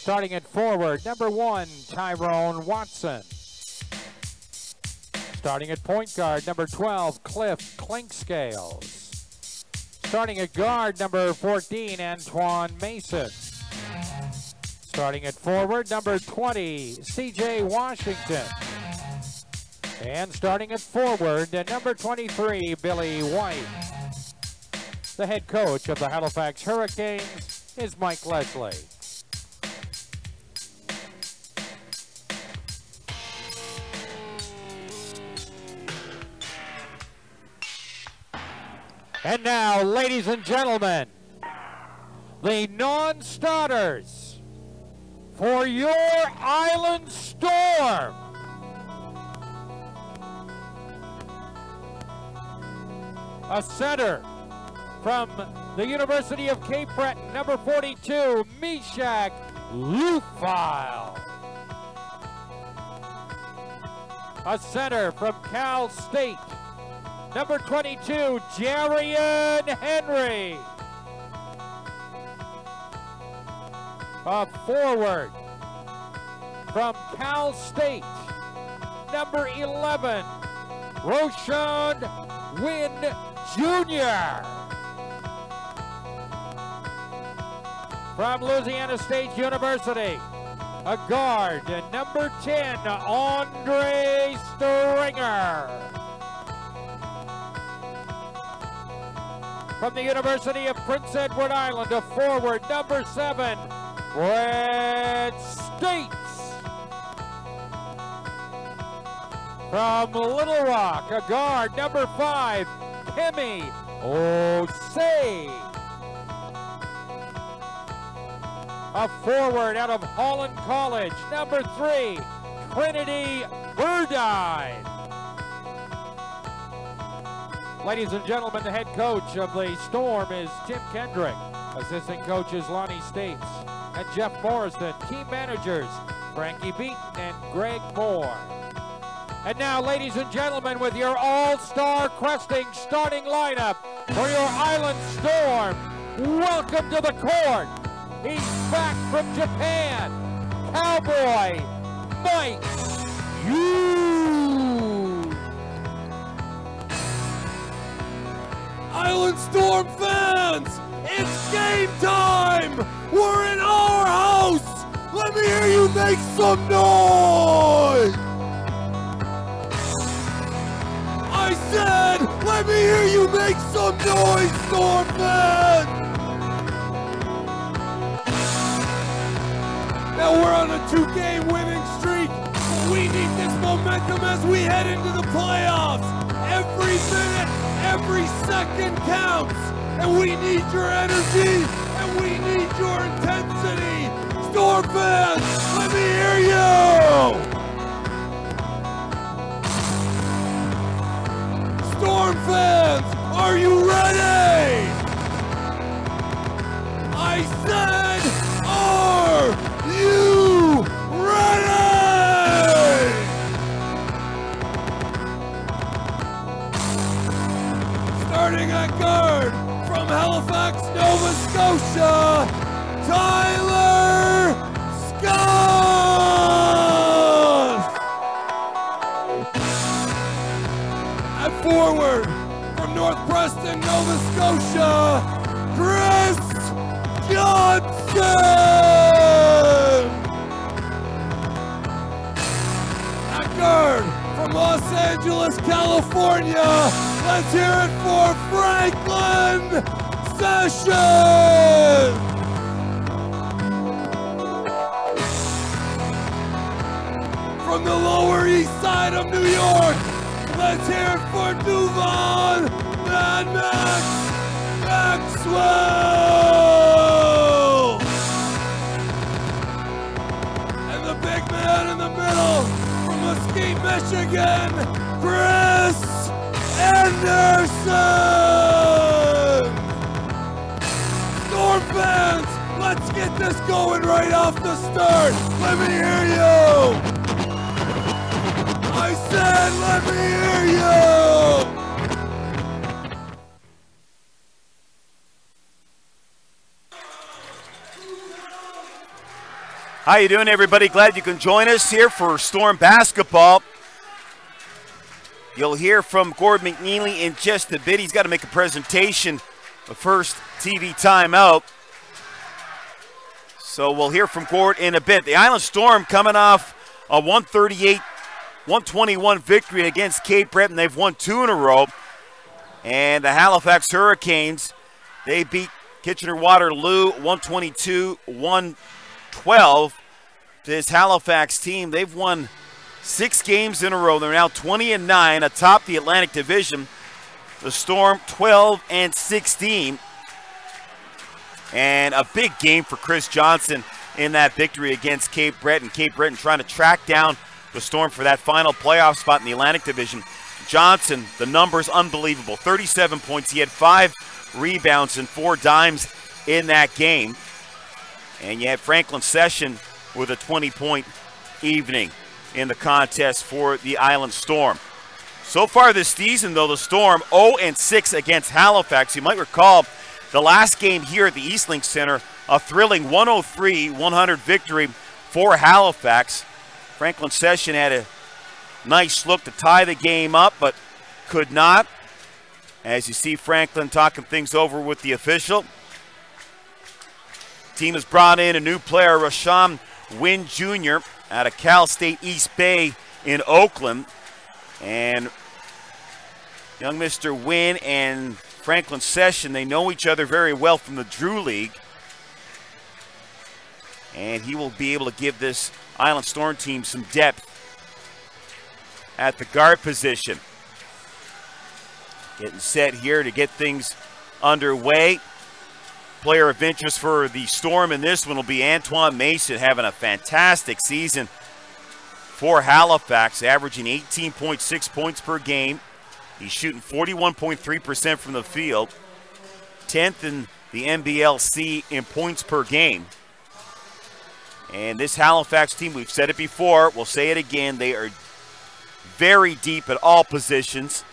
Starting at forward, number 1, Tyrone Watson. Starting at point guard, number 12, Cliff Clinkscales. Starting at guard, number 14, Antoine Mason. Starting at forward, number 20, CJ Washington. And starting at forward, number 23, Billy White. The head coach of the Halifax Hurricanes is Mike Leslie. And now, ladies and gentlemen, the non-starters for your Island Storm. A center from the University of Cape Breton, number 42, Meshach Lufile. A center from Cal State, number 22, Jarian Henry. A forward from Cal State, number 11, Roshan Wynn Jr. From Louisiana State University, a guard, number 10, Andre Stringer. From the University of Prince Edward Island, a forward, number 7, Brett States. From Little Rock, a guard, number 5, Kemi Osei. A forward out of Holland College, number 3, Trinity Burdine. Ladies and gentlemen, the head coach of the Storm is Tim Kendrick. Assistant coaches Lonnie States and Jeff Morrison. Team managers Frankie Beaton and Greg Moore. And now, ladies and gentlemen, with your all-star cresting starting lineup for your Island Storm, welcome to the court. He's back from Japan, Cowboy Mike Hughes. Island Storm fans, it's game time! We're in our house! Let me hear you make some noise! I said, let me hear you make some noise, Storm fans! Now we're on a 2-game winning streak, but we need this momentum as we head into the playoffs. Every minute, every second counts, and we need your energy, and we need your intensity. Storm fans, let me hear you! Storm fans, are you ready? I said, are you ready? Starting at guard from Halifax, Nova Scotia, Tyler Scott. At forward from North Preston, Nova Scotia, Chris Johnson. At guard from Los Angeles, California, let's hear it for Franklin Sessions. From the Lower East Side of New York, let's hear it for Duvon Mad Max Maxwell. And the big man in the middle from Mesquite, Michigan, Chris Anderson. Storm fans, let's get this going right off the start. Let me hear you. I said, let me hear you! How you doing, everybody? Glad you can join us here for Storm basketball. You'll hear from Gord McNeely in just a bit. He's got to make a presentation, the first TV timeout. So we'll hear from Gord in a bit. The Island Storm coming off a 138-121 victory against Cape Breton. They've won 2 in a row. And the Halifax Hurricanes, they beat Kitchener-Waterloo 122-112. This Halifax team, they've won 6 games in a row. They're now 20-9 atop the Atlantic Division. The Storm 12-16. And a big game for Chris Johnson in that victory against Cape Breton. Cape Breton trying to track down the Storm for that final playoff spot in the Atlantic Division. Johnson, the numbers unbelievable. 37 points. He had 5 rebounds and 4 dimes in that game. And you had Franklin Session with a 20-point evening in the contest for the Island Storm. So far this season, though, the Storm 0-6 against Halifax. You might recall the last game here at the Eastlink Center, a thrilling 103-100 victory for Halifax. Franklin Session had a nice look to tie the game up, but could not. As you see Franklin talking things over with the official. Team has brought in a new player, Rasham Wynn Jr. out of Cal State East Bay in Oakland. And young Mr. Wynn and Franklin Session, they know each other very well from the Drew League. And he will be able to give this Island Storm team some depth at the guard position. Getting set here to get things underway. Player of interest for the Storm in this one will be Antoine Mason, having a fantastic season for Halifax, averaging 18.6 points per game. He's shooting 41.3% from the field, 10th in the NBL in points per game. And this Halifax team, we've said it before, we'll say it again, they are very deep at all positions.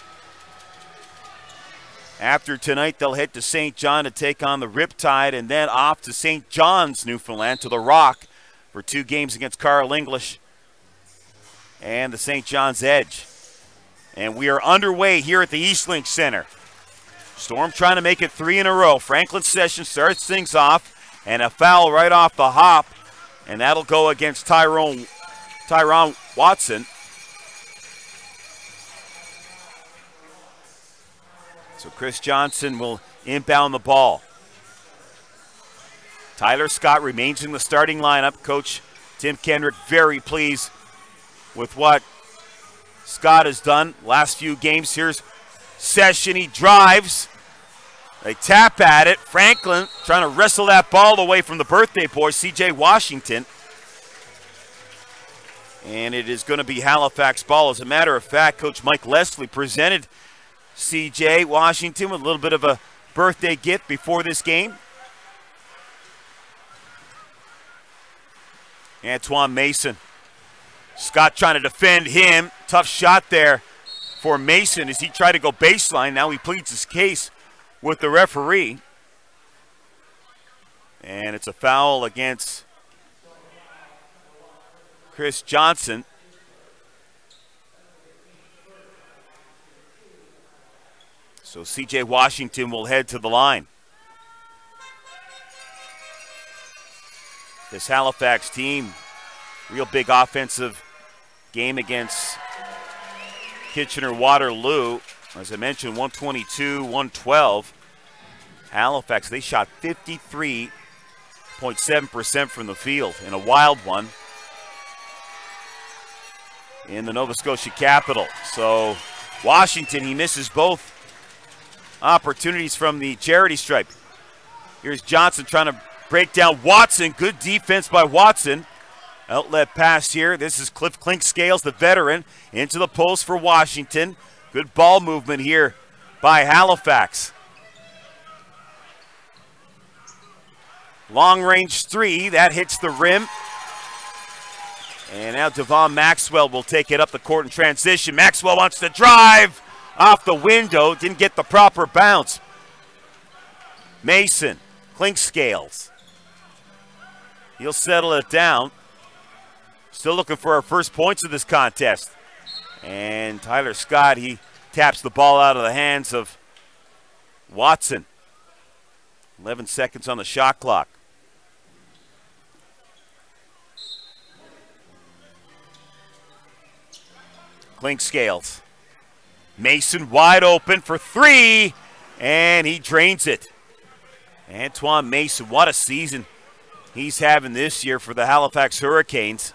After tonight, they'll head to St. John to take on the Riptide, and then off to St. John's, Newfoundland, to the Rock for 2 games against Carl English and the St. John's Edge. And we are underway here at the Eastlink Center. Storm trying to make it 3 in a row. Franklin Session starts things off, and a foul right off the hop, and that'll go against Tyron Watson. So Chris Johnson will inbound the ball. Tyler Scott remains in the starting lineup. Coach Tim Kendrick very pleased with what Scott has done last few games. Here's Session, he drives. They tap at it. Franklin trying to wrestle that ball away from the birthday boy, C.J. Washington. And it is going to be Halifax ball. As a matter of fact, Coach Mike Leslie presented C.J. Washington with a little bit of a birthday gift before this game. Antoine Mason. Scott trying to defend him. Tough shot there for Mason as he tried to go baseline. Now he pleads his case with the referee. And it's a foul against Chris Johnson. So C.J. Washington will head to the line. This Halifax team, real big offensive game against Kitchener-Waterloo. As I mentioned, 122-112. Halifax, they shot 53.7% from the field in a wild one in the Nova Scotia Capitol. So Washington, he misses both opportunities from the charity stripe. Here's Johnson trying to break down Watson. Good defense by Watson. Outlet pass here. This is Cliff Clinkscales, the veteran, into the post for Washington. Good ball movement here by Halifax. Long range 3, that hits the rim. And now Devon Maxwell will take it up the court in transition. Maxwell wants to drive off the window, didn't get the proper bounce. Mason, Clinkscales. He'll settle it down. Still looking for our first points of this contest. And Tyler Scott, he taps the ball out of the hands of Watson. 11 seconds on the shot clock. Clinkscales. Mason wide open for three, and he drains it. Antoine Mason, what a season he's having this year for the Halifax Hurricanes.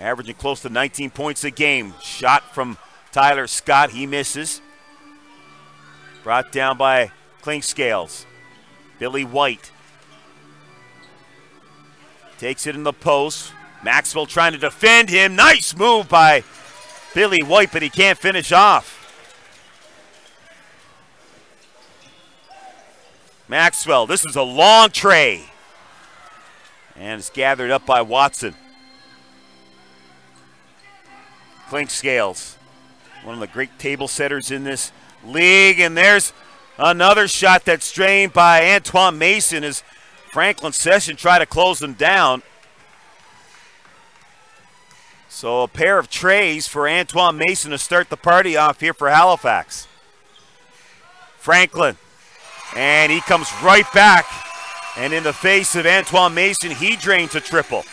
Averaging close to 19 points a game. Shot from Tyler Scott, he misses. Brought down by Clinkscales. Billy White takes it in the post. Maxwell trying to defend him. Nice move by Billy White, but he can't finish off. Maxwell, this is a long tray. And it's gathered up by Watson. Clinkscales, one of the great table setters in this league. And there's another shot that's drained by Antoine Mason as Franklin Session tried to close him down. So a pair of trays for Antoine Mason to start the party off here for Halifax. Franklin, and he comes right back. And in the face of Antoine Mason, he drains a triple.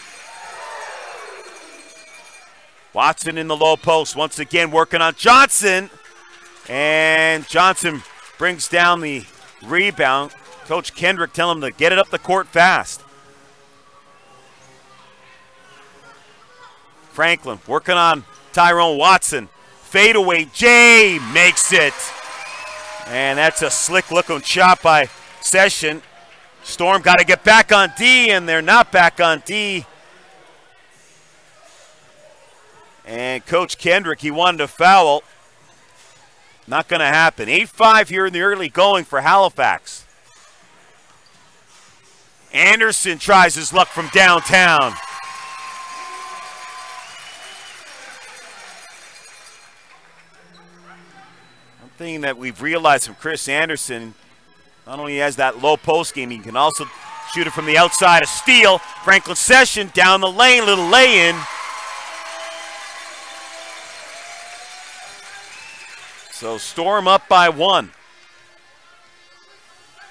Watson in the low post, once again working on Johnson. And Johnson brings down the rebound. Coach Kendrick telling him to get it up the court fast. Franklin working on Tyrone Watson. Fadeaway, Jay makes it. And that's a slick looking shot by Session. Storm got to get back on D, and they're not back on D. And Coach Kendrick, he wanted to foul. Not going to happen. 8-5 here in the early going for Halifax. Anderson tries his luck from downtown. One thing that we've realized from Chris Anderson, not only has that low post game, he can also shoot it from the outside. A steal. Franklin Session down the lane, little lay-in. So Storm up by 1.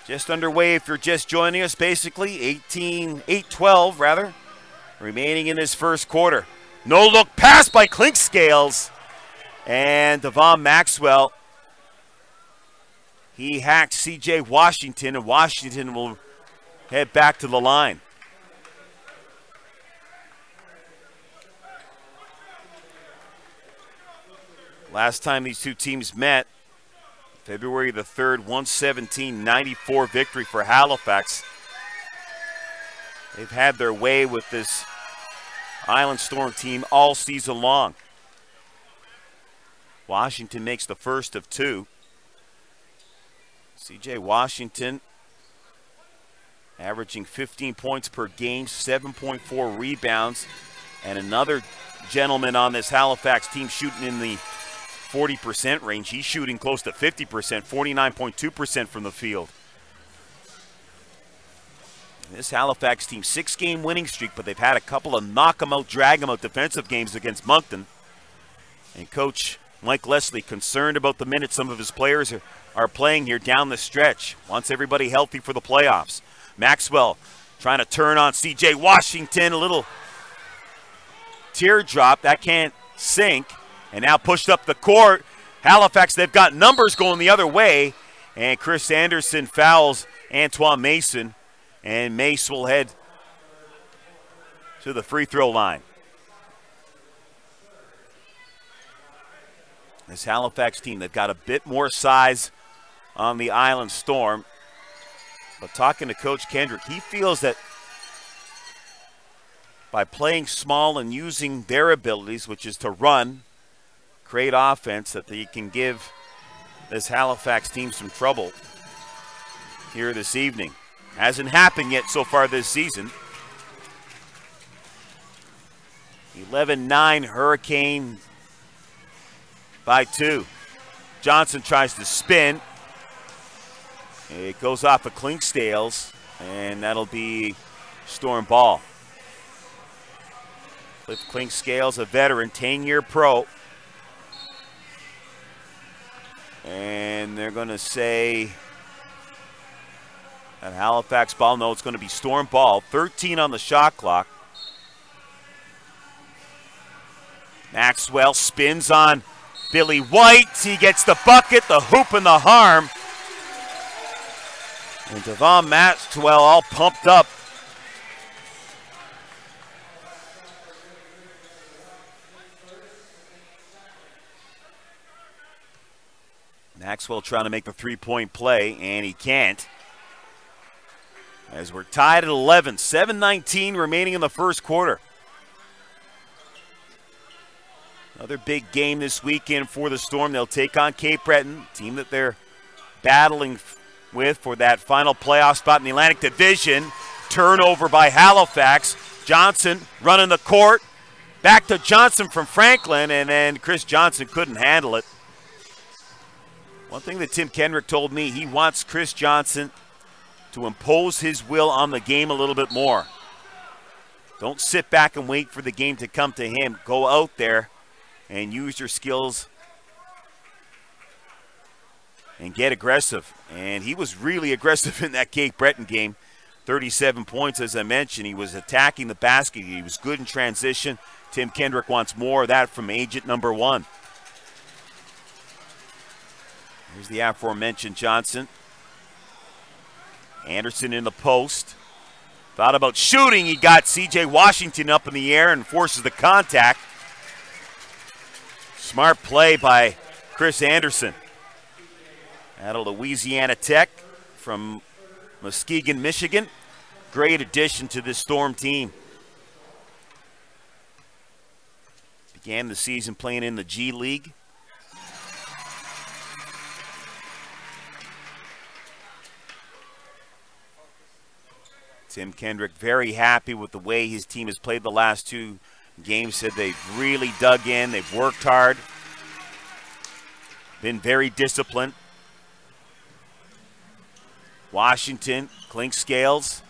Just underway if you're just joining us, basically. 8-12 rather, remaining in this first quarter. No look pass by Clinkscales. And Devon Maxwell, he hacks C.J. Washington, and Washington will head back to the line. Last time these two teams met, February the 3rd, 117-94 victory for Halifax. They've had their way with this Island Storm team all season long. Washington makes the first of two. C.J. Washington averaging 15 points per game, 7.4 rebounds, and another gentleman on this Halifax team shooting in the 40% range. He's shooting close to 50%, 49.2% from the field. This Halifax team, 6-game winning streak, but they've had a couple of knock-em-out, drag-em-out defensive games against Moncton. And Coach Mike Leslie concerned about the minutes some of his players are playing here down the stretch. Wants everybody healthy for the playoffs. Maxwell trying to turn on C.J. Washington. A little teardrop. That can't sink. And now pushed up the court. Halifax, they've got numbers going the other way. And Chris Anderson fouls Antoine Mason. And Mace will head to the free throw line. This Halifax team, they've got a bit more size on the Island Storm. But talking to Coach Kendrick, he feels that by playing small and using their abilities, which is to run, create offense, that they can give this Halifax team some trouble here this evening. Hasn't happened yet so far this season. 11-9 Hurricane by 2. Johnson tries to spin. It goes off of Clinkscales, and that'll be Storm ball. Cliff Clinkscales, a veteran, 10-year pro. And they're going to say that Halifax ball. No, it's going to be Storm ball. 13 on the shot clock. Maxwell spins on Billy White. He gets the bucket, the hoop, and the harm. And Devon Maxwell all pumped up. Maxwell trying to make the three-point play, and he can't. As we're tied at 11, 7:19 remaining in the first quarter. Another big game this weekend for the Storm. They'll take on Cape Breton, team that they're battling with for that final playoff spot in the Atlantic Division. Turnover by Halifax. Johnson running the court. Back to Johnson from Franklin, and then Chris Johnson couldn't handle it. One thing that Tim Kendrick told me, he wants Chris Johnson to impose his will on the game a little bit more. Don't sit back and wait for the game to come to him. Go out there and use your skills and get aggressive. And he was really aggressive in that Cape Breton game. 37 points, as I mentioned. He was attacking the basket. He was good in transition. Tim Kendrick wants more of that from agent number 1. Here's the aforementioned Johnson. Anderson in the post. Thought about shooting. He got C.J. Washington up in the air and forces the contact. Smart play by Chris Anderson. Out of Louisiana Tech from Muskegon, Michigan. Great addition to this Storm team. Began the season playing in the G League. Tim Kendrick very happy with the way his team has played the last 2 games. Said they've really dug in. They've worked hard. Been very disciplined. Washington, Clinkscales.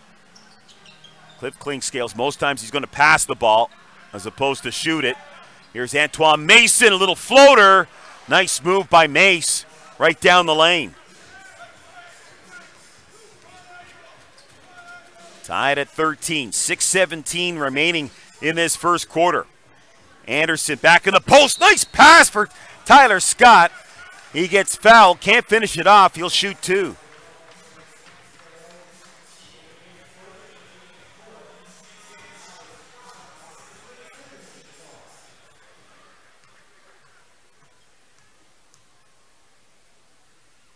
Cliff Clinkscales, most times he's going to pass the ball as opposed to shoot it. Here's Antoine Mason, a little floater. Nice move by Mace right down the lane. Tied at 13, 6:17 remaining in this first quarter. Anderson back in the post. Nice pass for Tyler Scott. He gets fouled, can't finish it off. He'll shoot 2.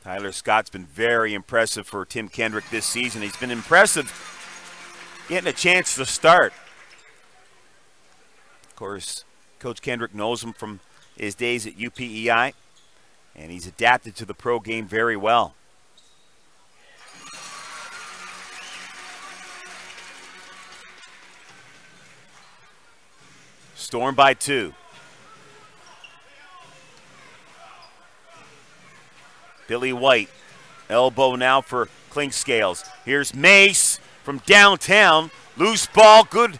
Tyler Scott's been very impressive for Tim Kendrick this season. He's been impressive getting a chance to start. Of course, Coach Kendrick knows him from his days at UPEI, and he's adapted to the pro game very well. Storm by 2. Billy White, elbow now for Clinkscales. Here's Mace from downtown. Loose ball, good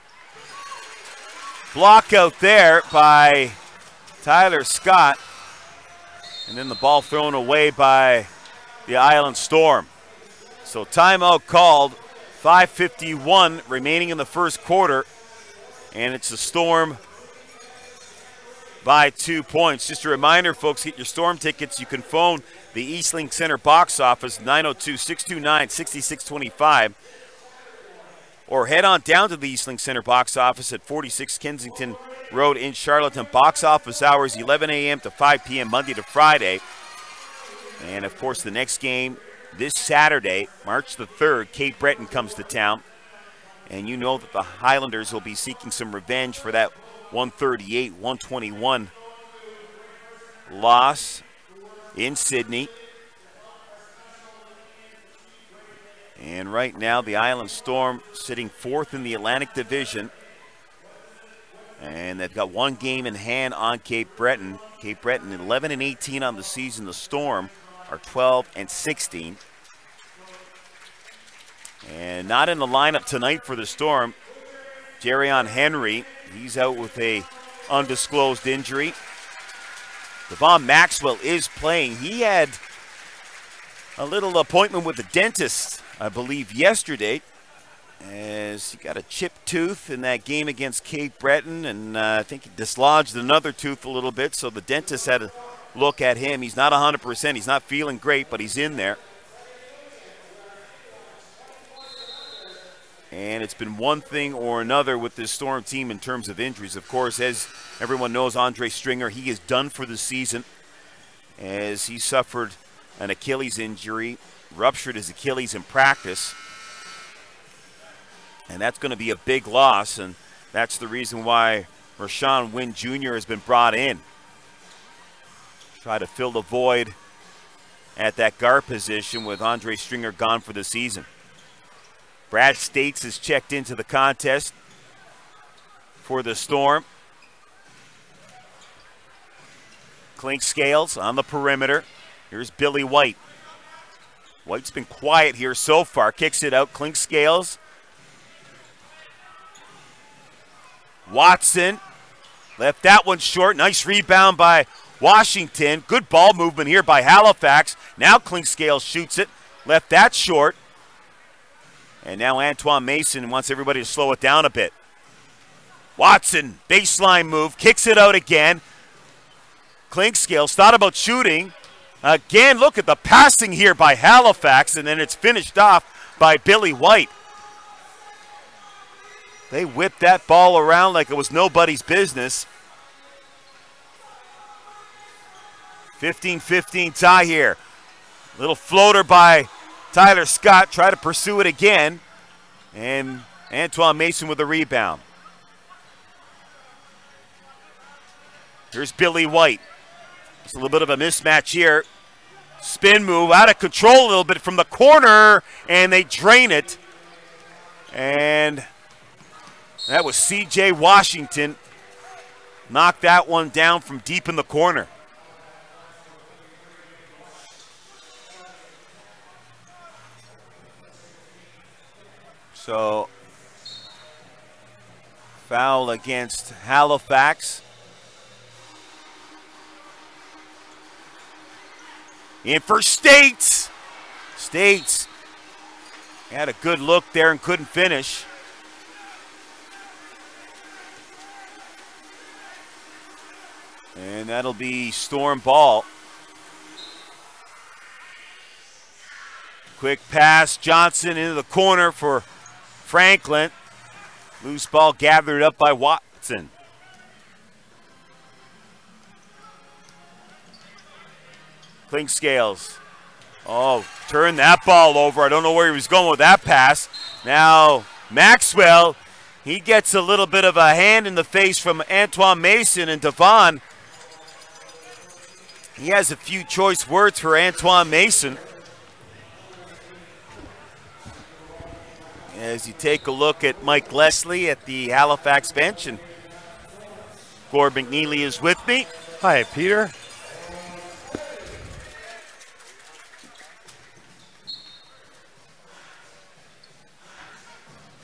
block out there by Tyler Scott. And then the ball thrown away by the Island Storm. So timeout called, 5:51 remaining in the first quarter. And it's the Storm by 2 points. Just a reminder, folks, get your Storm tickets. You can phone the Eastlink Center box office, 902-629-6625. Or head on down to the Eastlink Center box office at 46 Kensington Road in Charlottetown. Box office hours 11 a.m. to 5 p.m. Monday to Friday. And, of course, the next game this Saturday, March the 3rd, Cape Breton comes to town. And you know that the Highlanders will be seeking some revenge for that 138-121 loss in Sydney. And right now, the Island Storm sitting 4th in the Atlantic Division. And they've got 1 game in hand on Cape Breton. Cape Breton 11-18 on the season. The Storm are 12-16. And not in the lineup tonight for the Storm. Jerion Henry, he's out with a undisclosed injury. Devon Maxwell is playing. He had a little appointment with the dentist, I believe, yesterday, as he got a chipped tooth in that game against Cape Breton, and I think he dislodged another tooth a little bit, so the dentist had a look at him. He's not 100%. He's not feeling great, but he's in there. And it's been one thing or another with this Storm team in terms of injuries. Of course, as everyone knows, Andre Stringer, he is done for the season as he suffered an Achilles injury, ruptured his Achilles in practice. And that's going to be a big loss, and that's the reason why Rashawn Wynn Jr. has been brought in. Try to fill the void at that guard position with Andre Stringer gone for the season. Brad States has checked into the contest for the Storm. Clink Scales on the perimeter. Here's Billy White. White's been quiet here so far. Kicks it out. Clink Scales. Watson left that one short. Nice rebound by Washington. Good ball movement here by Halifax. Now Clink Scales shoots it. Left that short. And now Antoine Mason wants everybody to slow it down a bit. Watson, baseline move, kicks it out again. Clink Scales thought about shooting. Again, look at the passing here by Halifax, and then it's finished off by Billy White. They whipped that ball around like it was nobody's business. 15-15 tie here. Little floater by Tyler Scott, try to pursue it again. And Antoine Mason with a rebound. Here's Billy White. It's a little bit of a mismatch here. Spin move, out of control a little bit from the corner, and they drain it. And that was C.J. Washington. Knocked that one down from deep in the corner. So, foul against Halifax. In for States. States had a good look there and couldn't finish. And that'll be Storm ball. Quick pass, Johnson into the corner for Franklin. Loose ball gathered up by Watson. Clink Scales. Oh, turned that ball over. I don't know where he was going with that pass. Now Maxwell, he gets a little bit of a hand in the face from Antoine Mason, and Devon, he has a few choice words for Antoine Mason. As you take a look at Mike Leslie at the Halifax bench, and Gord McNeely is with me. Hi, Peter.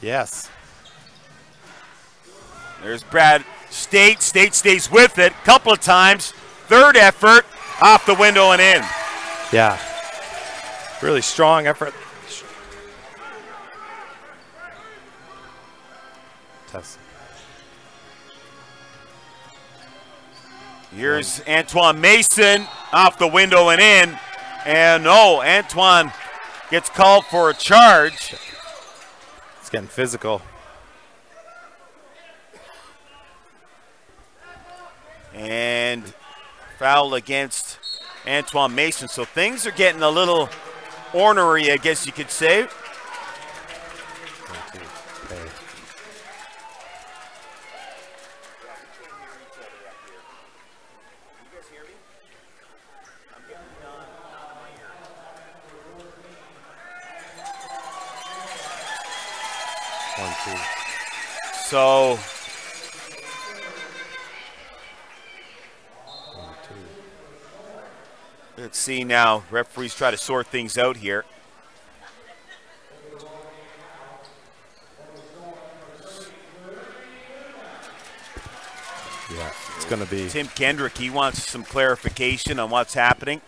Yes. There's Brad State. State stays with it a couple of times. Third effort, off the window and in. Yeah. Really strong effort. Test. Here's Antoine Mason, off the window and in. And no, Antoine gets called for a charge. It's getting physical. And foul against Antoine Mason. So things are getting a little ornery, I guess you could say. So let's see now. Referees try to sort things out here. going to be. Tim Kendrick, he wants some clarification on what's happening.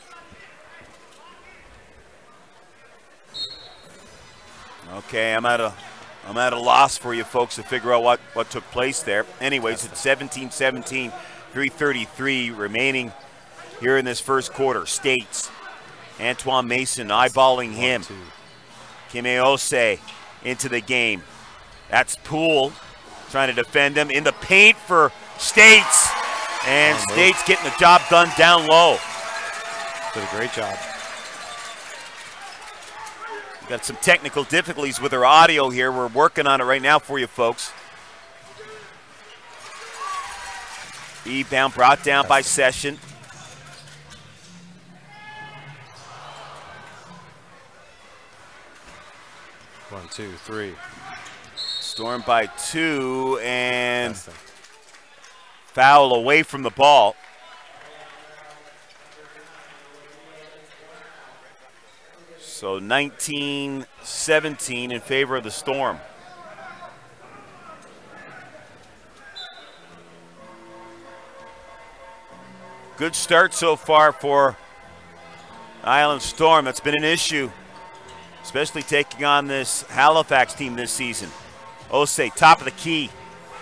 Okay, I'm at a loss for you folks to figure out what took place there. Anyways, it's 17-17, 3:33 remaining here in this first quarter. States. Antoine Mason eyeballing him. Kimeose into the game. That's Poole trying to defend him in the paint for States. And States getting the job done down low. Did a great job. Got some technical difficulties with our audio here. We're working on it right now for you folks. Rebound brought down by Session. One, two, three. Storm by 2 and foul away from the ball. So 19-17 in favor of the Storm. Good start so far for Island Storm. That's been an issue, especially taking on this Halifax team this season. Osei, top of the key,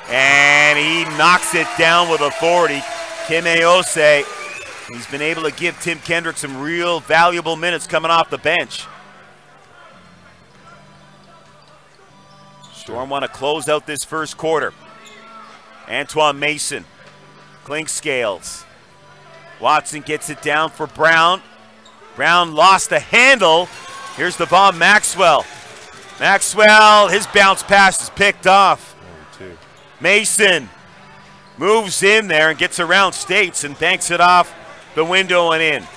and he knocks it down with authority. Kimeose, he's been able to give Tim Kendrick some real valuable minutes coming off the bench. Storm want to close out this first quarter. Antoine Mason, clink scales. Watson gets it down for Brown. Brown lost the handle. Here's Devon Maxwell. Maxwell, his bounce pass is picked off. Mason moves in there and gets around States and banks it off the window and in.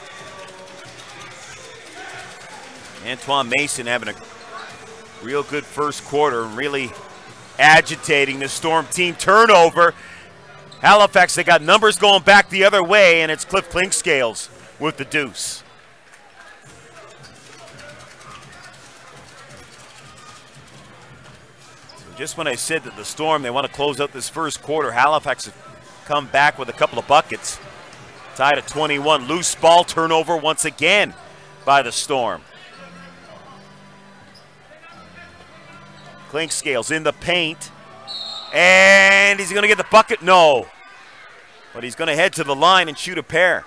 Antoine Mason having a real good first quarter and really agitating the Storm team. Turnover. Halifax, they got numbers going back the other way, and it's Cliff Clinkscales with the deuce. Just when I said that the Storm, they want to close out this first quarter, Halifax have come back with a couple of buckets. Tied at 21. Loose ball turnover once again by the Storm. Clinkscales in the paint. And he's going to get the bucket? No. But he's going to head to the line and shoot a pair.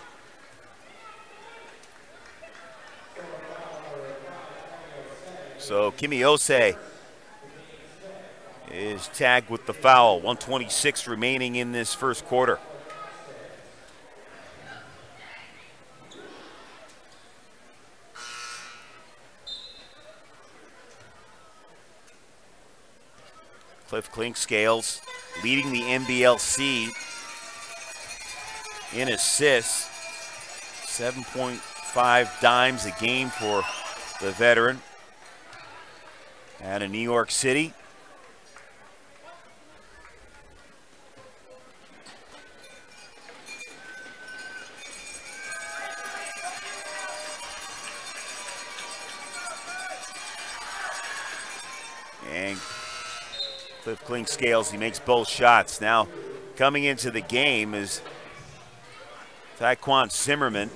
So Kimeose is tagged with the foul. 1:26 remaining in this first quarter. Cliff Clinkscales leading the NBLC in assists. 7.5 dimes a game for the veteran out of New York City. And Cliff Clinkscales, he makes both shots. Now coming into the game is Taekwon Zimmerman.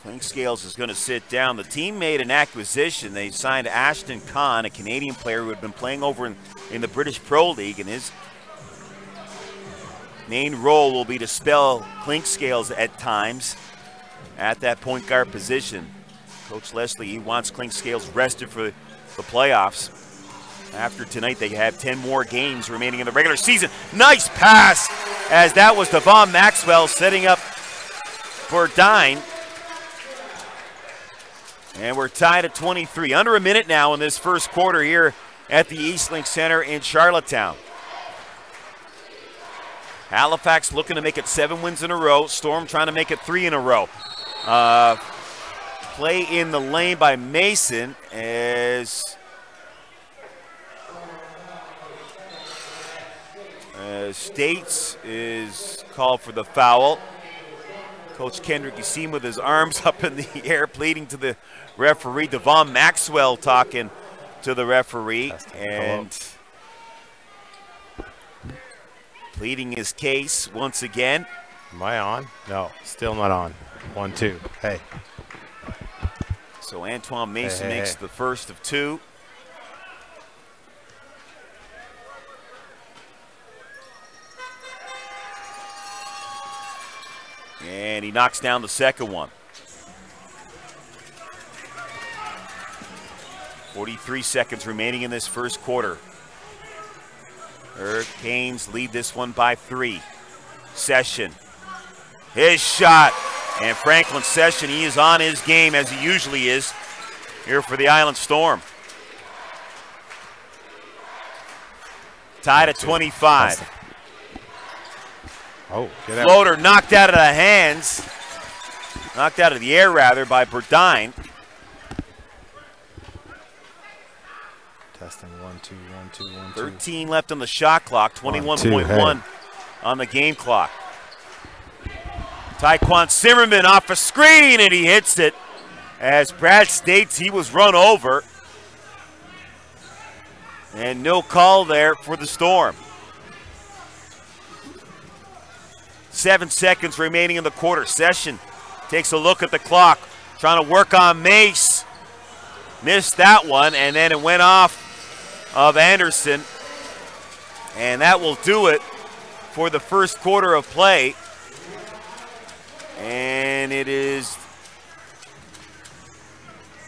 Clinkscales is going to sit down. The team made an acquisition. They signed Ashton Khan, a Canadian player who had been playing over in the British Pro League, and his main role will be to spell Clinkscales at times at that point guard position. Coach Leslie, he wants Clinkscales rested for the playoffs. After tonight, they have 10 more games remaining in the regular season. Nice pass, as that was Devon Maxwell setting up for Dine. And we're tied at 23. Under a minute now in this first quarter here at the Eastlink Center in Charlottetown. Halifax looking to make it 7 wins in a row. Storm trying to make it 3 in a row. Play in the lane by Mason as States is called for the foul. Coach Kendrick, you see him with his arms up in the air pleading to the referee. Devon Maxwell talking to the referee. And pleading his case once again. Am I on? No, still not on. 1-2. Hey. So Antoine Mason makes the first of two. And he knocks down the second one. 43 seconds remaining in this first quarter. Hurricanes lead this one by 3. Session. His shot. And Franklin Session, he is on his game as he usually is here for the Island Storm. Tied at 25. Oh, get out. Floater knocked out of the hands. Knocked out of the air, rather, by Burdine. Testing 1, 2, 1, 2, 1, 2. 13 left on the shot clock, 21.1 on the game clock. Taekwon Zimmerman off a screen, and he hits it. As Brad states, he was run over. And no call there for the Storm. 7 seconds remaining in the quarter. Session takes a look at the clock, trying to work on Mace. Missed that one, and then it went off of Anderson. And that will do it for the first quarter of play. And it is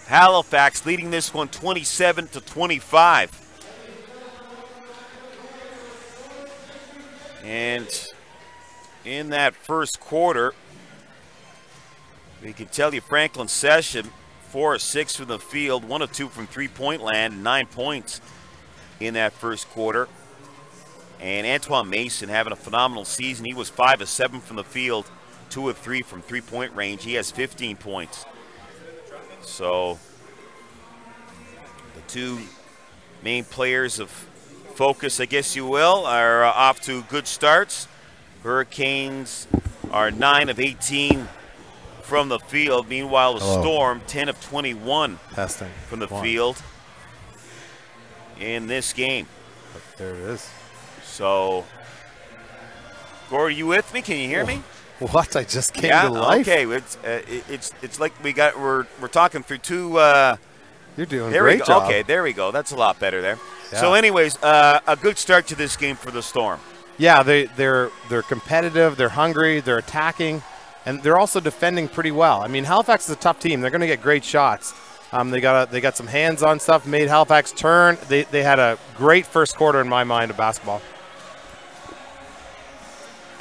Halifax leading this one 27-25. And in that first quarter, we can tell you Franklin Session, 4 of 6 from the field, 1 of 2 from three-point land, 9 points in that first quarter. And Antoine Mason having a phenomenal season. He was 5 of 7 from the field, 2 of 3 from three-point range. He has 15 points. So the two main players of focus, I guess you will, are off to good starts. Hurricanes are 9 of 18 from the field. Meanwhile, the Storm, 10 of 21 from the field in this game. There it is. So, Gord, are you with me? Can you hear me? What? I just came to life. Okay. It's like we're talking through two. You're doing a great job. Okay, there we go. That's a lot better there. Yeah. So, anyways, a good start to this game for the Storm. Yeah, they're competitive. They're hungry. They're attacking, and they're also defending pretty well. I mean, Halifax is a tough team. They're going to get great shots. They got some hands-on stuff. Made Halifax turn. They had a great first quarter in my mind of basketball.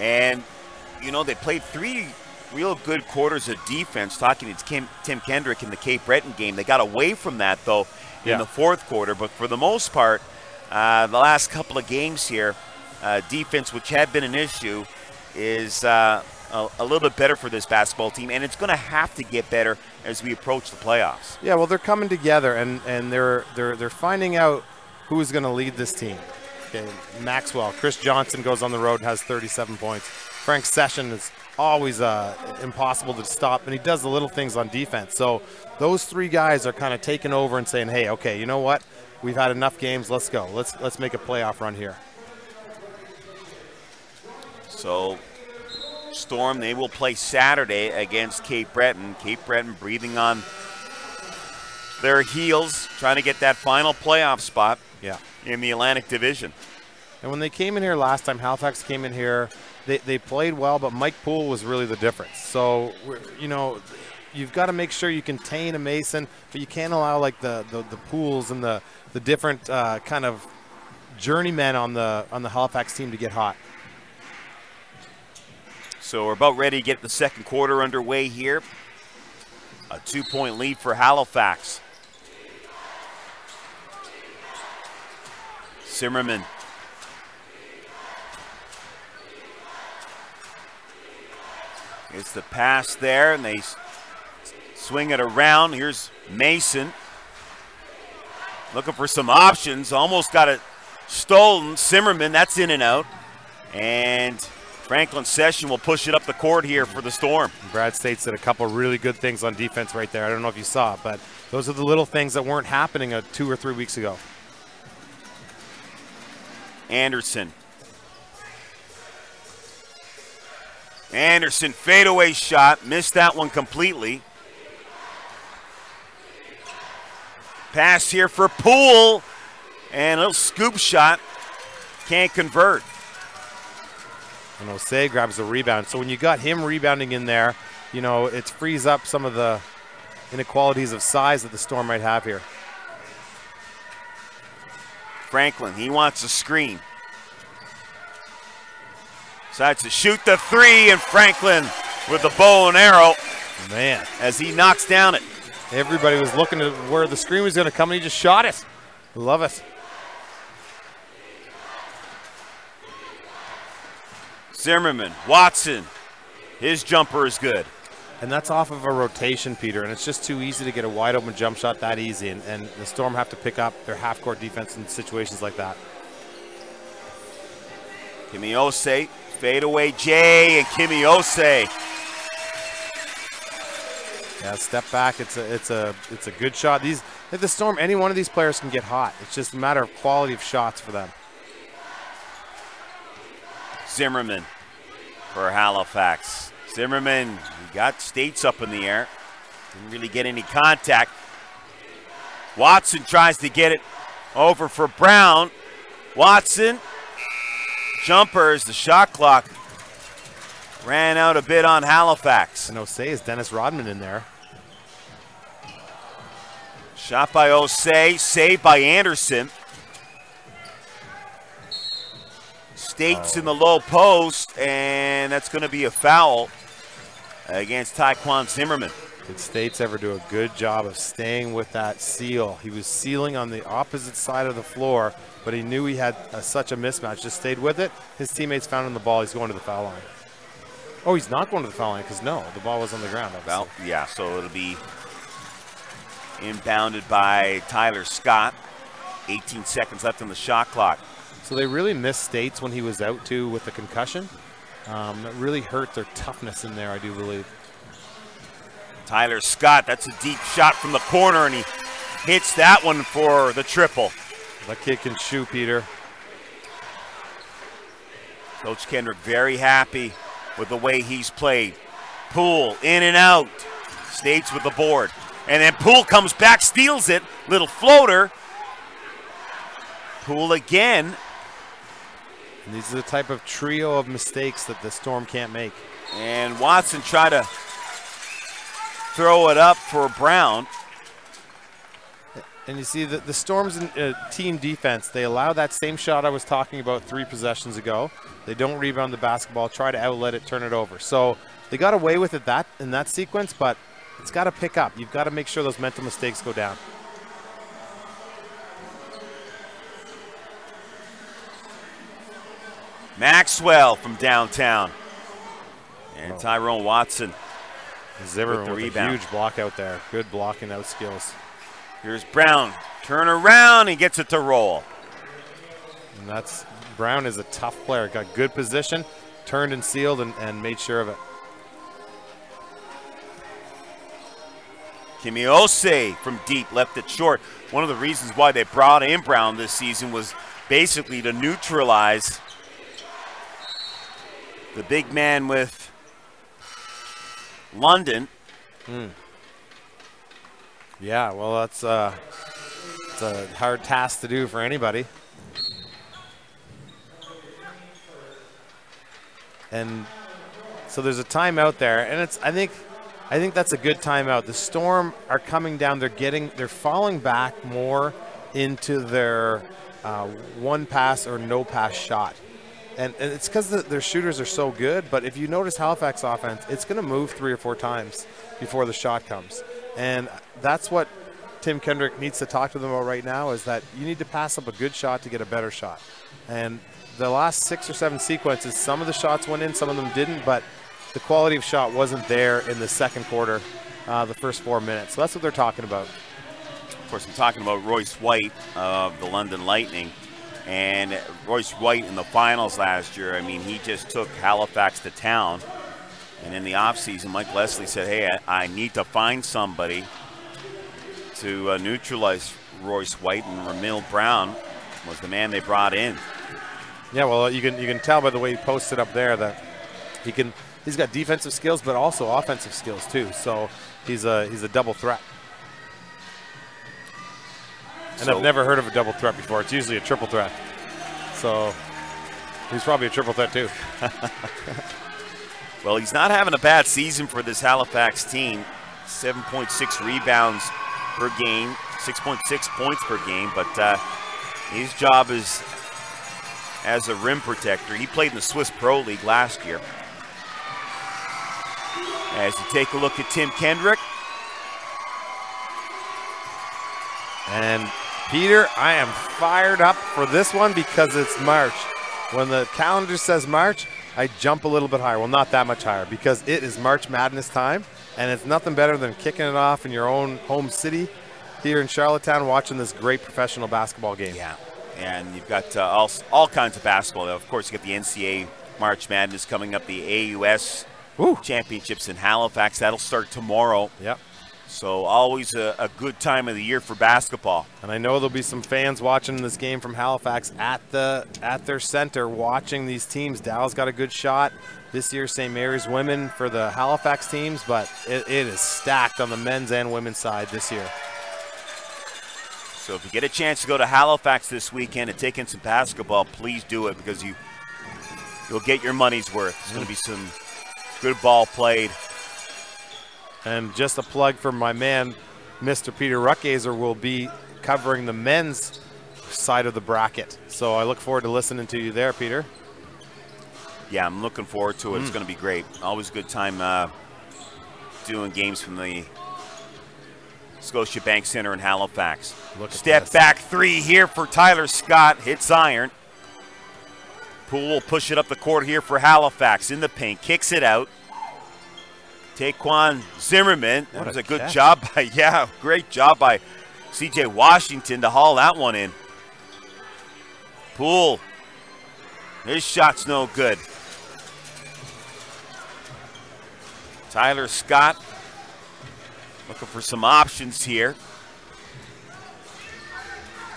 And you know, they played 3 real good quarters of defense, talking to Tim Kendrick in the Cape Breton game. They got away from that, though, in the fourth quarter. But for the most part, the last couple of games here, defense, which had been an issue, is a little bit better for this basketball team. And it's going to have to get better as we approach the playoffs. Yeah, well, they're coming together, and they're finding out who's going to lead this team. Okay, Maxwell, Chris Johnson goes on the road and has 37 points. Frank Session is always impossible to stop, and he does the little things on defense. So those 3 guys are kind of taking over and saying, hey, okay, you know what? We've had enough games. Let's go. Let's make a playoff run here. So Storm, they will play Saturday against Cape Breton. Cape Breton breathing on their heels, trying to get that final playoff spot in the Atlantic Division. And when they came in here last time, Halifax came in here, they played well, but Mike Poole was really the difference. So, you know, you've got to make sure you contain a Mason, but you can't allow like the Pools and the different kind of journeymen on the Halifax team to get hot. So we're about ready to get the second quarter underway here. A 2-point lead for Halifax. Zimmerman. It's the pass there, and they swing it around. Here's Mason. Looking for some options. Almost got it stolen. Zimmerman, that's in and out. And Franklin Session will push it up the court here for the Storm. Brad States did a couple really good things on defense right there. I don't know if you saw it, but those are the little things that weren't happening 2 or 3 weeks ago. Anderson. Anderson fadeaway shot, missed that one completely. Pass here for Poole, and a little scoop shot, can't convert. And Osei grabs the rebound. So when you got him rebounding in there, you know, it frees up some of the inequalities of size that the Storm might have here. Franklin, he wants a screen. Decides to shoot the three, and Franklin with the bow and arrow. Man. As he knocks down it. Everybody was looking at where the screen was going to come, and he just shot it. Love it. Zimmerman, Watson, his jumper is good. And that's off of a rotation, Peter, and it's just too easy to get a wide open jump shot that easy, and the Storm have to pick up their half-court defense in situations like that. Kimi Osei, fadeaway Jay, and Kimi Osei. Yeah, step back, it's a good shot. If the Storm, any one of these players can get hot. It's just a matter of quality of shots for them. Zimmerman for Halifax. Zimmerman, he got States up in the air. Didn't really get any contact. Watson tries to get it over for Brown. Watson, jumpers, the shot clock ran out a bit on Halifax. And Osei is Dennis Rodman in there. Shot by Osei, saved by Anderson. States in the low post, and that's going to be a foul against Taekwon Zimmerman. Did States ever do a good job of staying with that seal? He was sealing on the opposite side of the floor, but he knew he had such a mismatch. Just stayed with it. His teammates found him the ball. He's going to the foul line. Oh, he's not going to the foul line because, no, the ball was on the ground. Well, yeah, so it'll be inbounded by Tyler Scott. 18 seconds left on the shot clock. So they really missed States when he was out, too, with the concussion. That really hurt their toughness in there, I do believe. Tyler Scott, that's a deep shot from the corner, and he hits that one for the triple. That kid can shoot, Peter. Coach Kendrick very happy with the way he's played. Poole in and out. States with the board. And then Poole comes back, steals it. Little floater. Poole again. And these are the type of trio of mistakes that the Storm can't make. And Watson tried to throw it up for Brown. And you see that the Storm's team defense, they allow that same shot I was talking about 3 possessions ago. They don't rebound the basketball, try to outlet it, turn it over. So they got away with it in that sequence, but it's got to pick up. You've got to make sure those mental mistakes go down. Maxwell from downtown. And Tyrone Watson Zimmerman with a huge block out there. Good blocking out skills. Here's Brown. Turn around, he gets it to roll. And Brown is a tough player. Got good position, turned and sealed and made sure of it. Kimi Osei from deep left it short. One of the reasons why they brought in Brown this season was basically to neutralize the big man with London. Yeah, well, it's a hard task to do for anybody. And so there's a timeout there, and I think that's a good timeout. The Storm are coming down. They're falling back more into their one pass or no pass shot. And it's because their shooters are so good, but if you notice Halifax offense, it's going to move 3 or 4 times before the shot comes. And that's what Tim Kendrick needs to talk to them about right now, is that you need to pass up a good shot to get a better shot. And the last 6 or 7 sequences, some of the shots went in, some of them didn't, but the quality of shot wasn't there in the second quarter, the first 4 minutes. So that's what they're talking about. Of course, I'm talking about Royce White of the London Lightning. And Royce White in the finals last year, I mean, he just took Halifax to town. And in the offseason, Mike Leslie said, hey, I need to find somebody to neutralize Royce White, and Ramil Brown was the man they brought in. Yeah, well, you can tell by the way he posted up there that he can he's got defensive skills, but also offensive skills too. So he's a double threat. And I've never heard of a double threat before. It's usually a triple threat. So he's probably a triple threat too. Well, he's not having a bad season for this Halifax team. 7.6 rebounds per game, 6.6 points per game, but his job is as a rim protector. He played in the Swiss Pro League last year. As you take a look at Tim Kendrick. And Peter, I am fired up for this one because it's March. When the calendar says March, I jump a little bit higher. Well, not that much higher, because it is March Madness time, and it's nothing better than kicking it off in your own home city here in Charlottetown, watching this great professional basketball game. Yeah, and you've got all kinds of basketball. Of course, you got the NCAA March Madness coming up, the AUS Championships in Halifax. That'll start tomorrow. Yep. So always a good time of the year for basketball. And I know there'll be some fans watching this game from Halifax at their center watching these teams. Dow's got a good shot this year, St. Mary's women for the Halifax teams, but it is stacked on the men's and women's side this year. So if you get a chance to go to Halifax this weekend and take in some basketball, please do it, because you'll get your money's worth. It's going to be some good ball played. And just a plug for my man, Mr. Peter Ruckazer will be covering the men's side of the bracket. So I look forward to listening to you there, Peter. Yeah, I'm looking forward to it. It's going to be great. Always a good time doing games from the Scotiabank Center in Halifax. Step back three here for Tyler Scott. Hits iron. Poole will push it up the court here for Halifax. In the paint, kicks it out. Taquan Zimmerman. That was a good job by, great job by C.J. Washington to haul that one in. Poole. His shot's no good. Tyler Scott looking for some options here.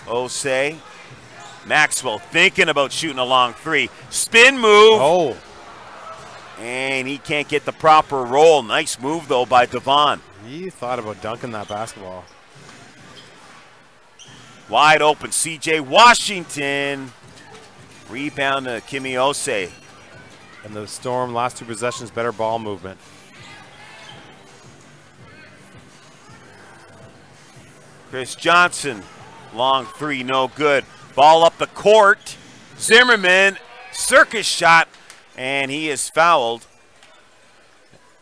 Osei. Maxwell thinking about shooting a long three. Spin move. Oh. And he can't get the proper roll. Nice move, though, by Devon. He thought about dunking that basketball. Wide open, C.J. Washington. Rebound to Kimi Osei. And the Storm, last two possessions, better ball movement. Chris Johnson, long three, no good. Ball up the court. Zimmerman, circus shot. And he is fouled.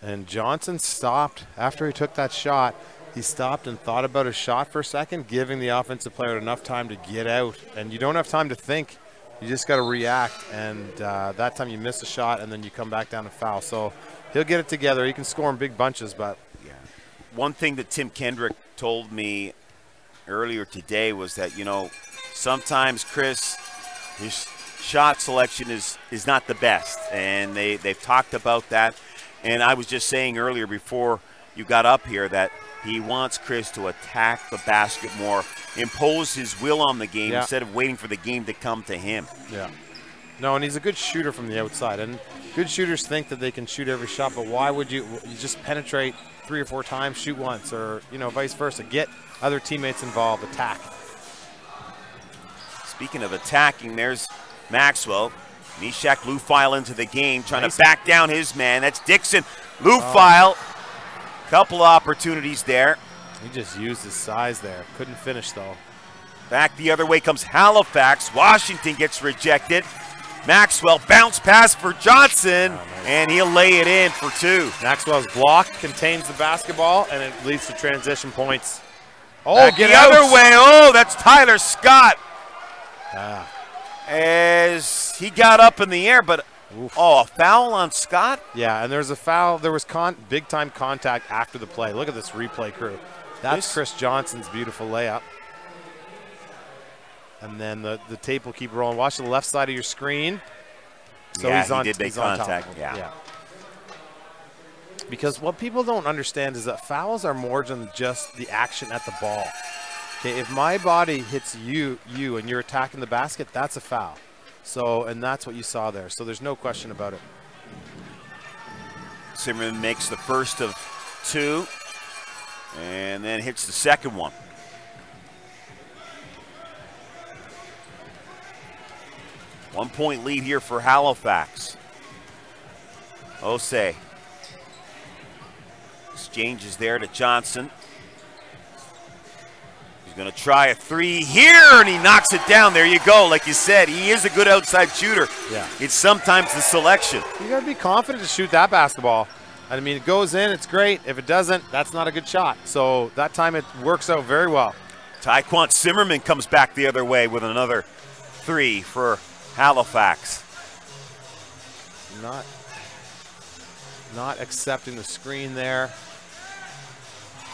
And Johnson stopped after he took that shot. He stopped and thought about his shot for a second, giving the offensive player enough time to get out. And you don't have time to think. You just got to react. And that time you miss a shot, and then you come back down to foul. So he'll get it together. He can score in big bunches, but. Yeah. One thing that Tim Kendrick told me earlier today was that, sometimes, Chris, his shot selection is not the best, and they've talked about that. And I was just saying earlier before you got up here that he wants Chris to attack the basket more, impose his will on the game instead of waiting for the game to come to him. Yeah. No, and he's a good shooter from the outside, and good shooters think that they can shoot every shot, but why would you just penetrate 3 or 4 times, shoot once, or vice versa? Get other teammates involved, attack. Speaking of attacking, there's Maxwell. Meshach Lufile into the game, trying to back down his man. That's Dixon. Lufile. Couple of opportunities there. He just used his size there. Couldn't finish, though. Back the other way comes Halifax. Washington gets rejected. Maxwell bounce pass for Johnson, and he'll lay it in for 2. Maxwell's block contains the basketball, and it leads to transition points. Oh, back get the out. other way. Oh, that's Tyler Scott. Ah. As he got up in the air, but a foul on Scott? Yeah, and there's a foul. There was big-time contact after the play. Look at this replay crew. That's Chris Johnson's beautiful layup. And then the tape will keep rolling. Watch the left side of your screen. So yeah, he did make contact. Yeah. Because what people don't understand is that fouls are more than just the action at the ball. Okay, if my body hits you and you're attacking the basket, that's a foul. So, and that's what you saw there. So there's no question about it. Zimmerman makes the first of 2 and then hits the second one. One-point lead here for Halifax. Osei exchanges there to Johnson. He's going to try a 3 here, and he knocks it down. There you go. Like you said, he is a good outside shooter. Yeah. It's sometimes the selection. You got to be confident to shoot that basketball. I mean, it goes in, it's great. If it doesn't, that's not a good shot. So that time it works out very well. Taekwon Zimmerman comes back the other way with another 3 for Halifax. Not accepting the screen there.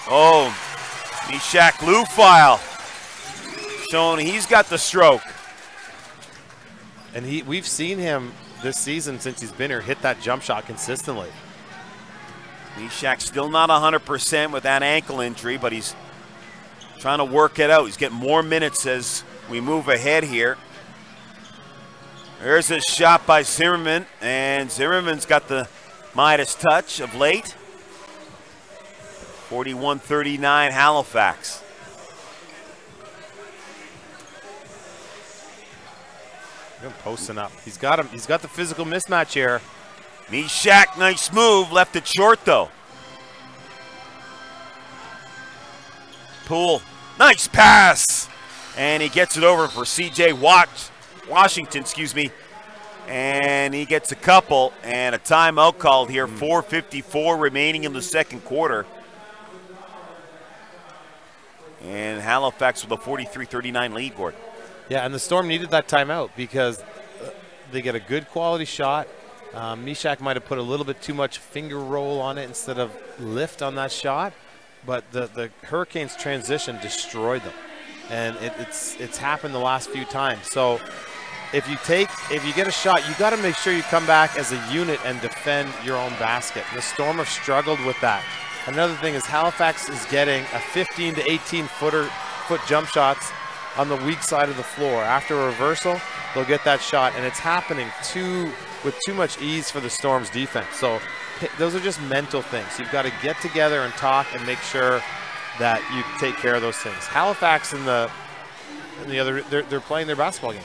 Oh, Meshach Lufile showing he's got the stroke. And we've seen him this season since he's been here hit that jump shot consistently. Meshach still not 100% with that ankle injury, but he's trying to work it out. He's getting more minutes as we move ahead here. There's a shot by Zimmerman, and Zimmerman's got the Midas touch of late. 41-39 Halifax. Posting up. He's got him. He's got the physical mismatch here. Meshach, nice move. Left it short though. Poole, nice pass, and he gets it over for C.J. Washington, excuse me, and he gets a couple and a timeout called here. 4:54 remaining in the second quarter. And Halifax with a 43-39 lead, Gord. Yeah, and the Storm needed that timeout because they get a good quality shot. Meshach might have put a little bit too much finger roll on it instead of lift on that shot, but the Hurricanes transition destroyed them, and it's happened the last few times. So if you get a shot, you got to make sure you come back as a unit and defend your own basket. And the Storm have struggled with that. Another thing is Halifax is getting a 15 to 18 foot jump shots on the weak side of the floor. After a reversal, they'll get that shot, and it's happening with too much ease for the Storm's defense. So those are just mental things. You've got to get together and talk and make sure that you take care of those things. Halifax and the other, they're playing their basketball game.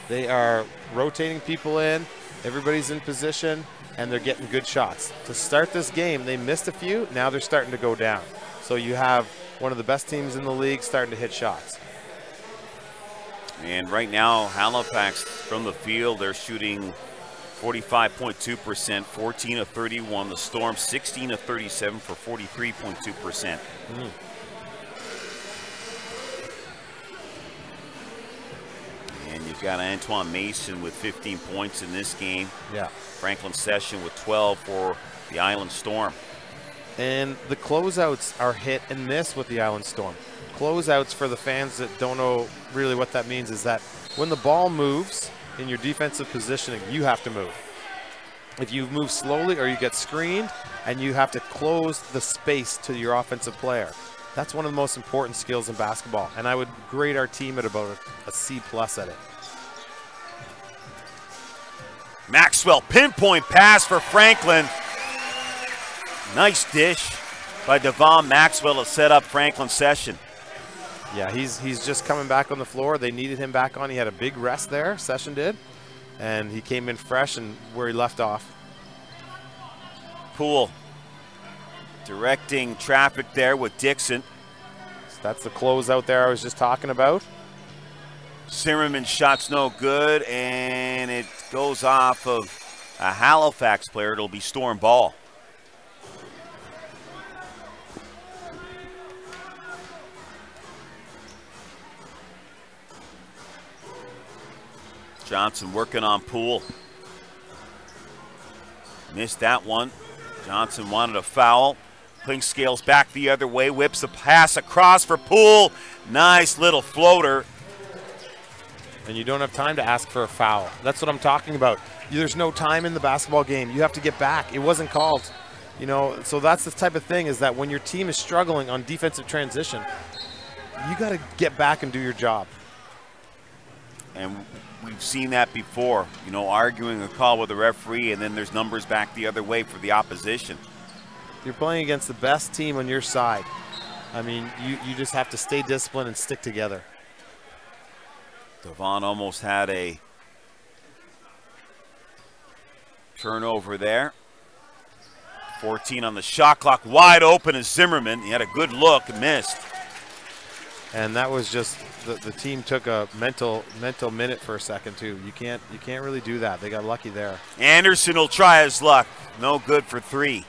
They are rotating people in, everybody's in position, and they're getting good shots. To start this game, they missed a few. Now they're starting to go down. So you have one of the best teams in the league starting to hit shots. And right now, Halifax from the field, they're shooting 45.2%, 14 of 31. The Storm 16 of 37 for 43.2%. And you've got Antoine Mason with 15 points in this game. Yeah. Franklin Session with 12 for the Island Storm. And the closeouts are hit and miss with the Island Storm. Closeouts, for the fans that don't know really what that means, is that when the ball moves in your defensive positioning, you have to move. If you move slowly or you get screened and you have to close the space to your offensive player, that's one of the most important skills in basketball. And I would grade our team at about a C+ at it. Maxwell, pinpoint pass for Franklin. Nice dish by Devon Maxwell to set up Franklin Session. Yeah, he's just coming back on the floor. They needed him back on. He had a big rest there, Session did, and he came in fresh and where he left off. Poole directing traffic there with Dixon. So that's the closeout there I was just talking about. Zimmerman's shot's no good, and it goes off of a Halifax player. It'll be Storm ball. Johnson working on Poole. Missed that one. Johnson wanted a foul. Clink scales back the other way, whips a pass across for Poole. Nice little floater. And you don't have time to ask for a foul. That's what I'm talking about. There's no time in the basketball game. You have to get back. It wasn't called. You know, so that's the type of thing, is that when your team is struggling on defensive transition, you got to get back and do your job. and we've seen that before, you know, arguing a call with the referee, and then there's numbers back the other way for the opposition. You're playing against the best team on your side. I mean, you just have to stay disciplined and stick together. Devon almost had a turnover there. 14 on the shot clock, wide open is Zimmerman. He had a good look and missed. And that was just the team took a mental minute for a second too. You can't really do that. They got lucky there. Anderson will try his luck. No good for 3.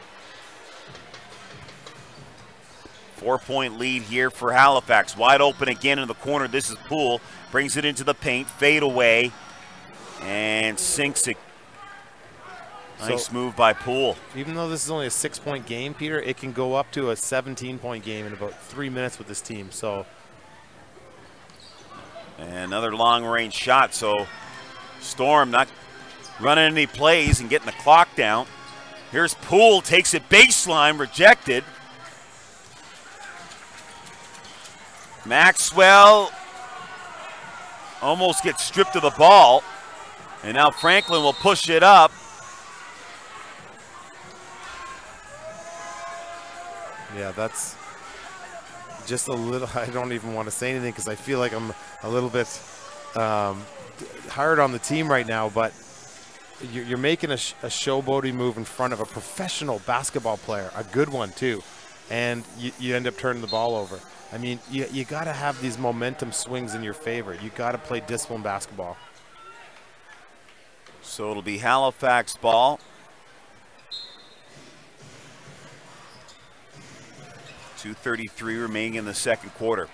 4-point lead here for Halifax. Wide open again in the corner. This is Poole. Brings it into the paint. Fade away. And sinks it. Nice move by Poole. Even though this is only a 6-point game, Peter, it can go up to a 17-point game in about 3 minutes with this team. So. And another long-range shot. So Storm not running any plays and getting the clock down. Here's Poole. Takes it baseline. Rejected. Maxwell almost gets stripped of the ball, and now Franklin will push it up. Yeah, that's just a little, I don't even want to say anything because I feel like I'm a little bit hard on the team right now, but you're making a showboating move in front of a professional basketball player, a good one too, and you end up turning the ball over. I mean, you got to have these momentum swings in your favor. You got to play disciplined basketball. So it'll be Halifax ball. .233 remaining in the second quarter.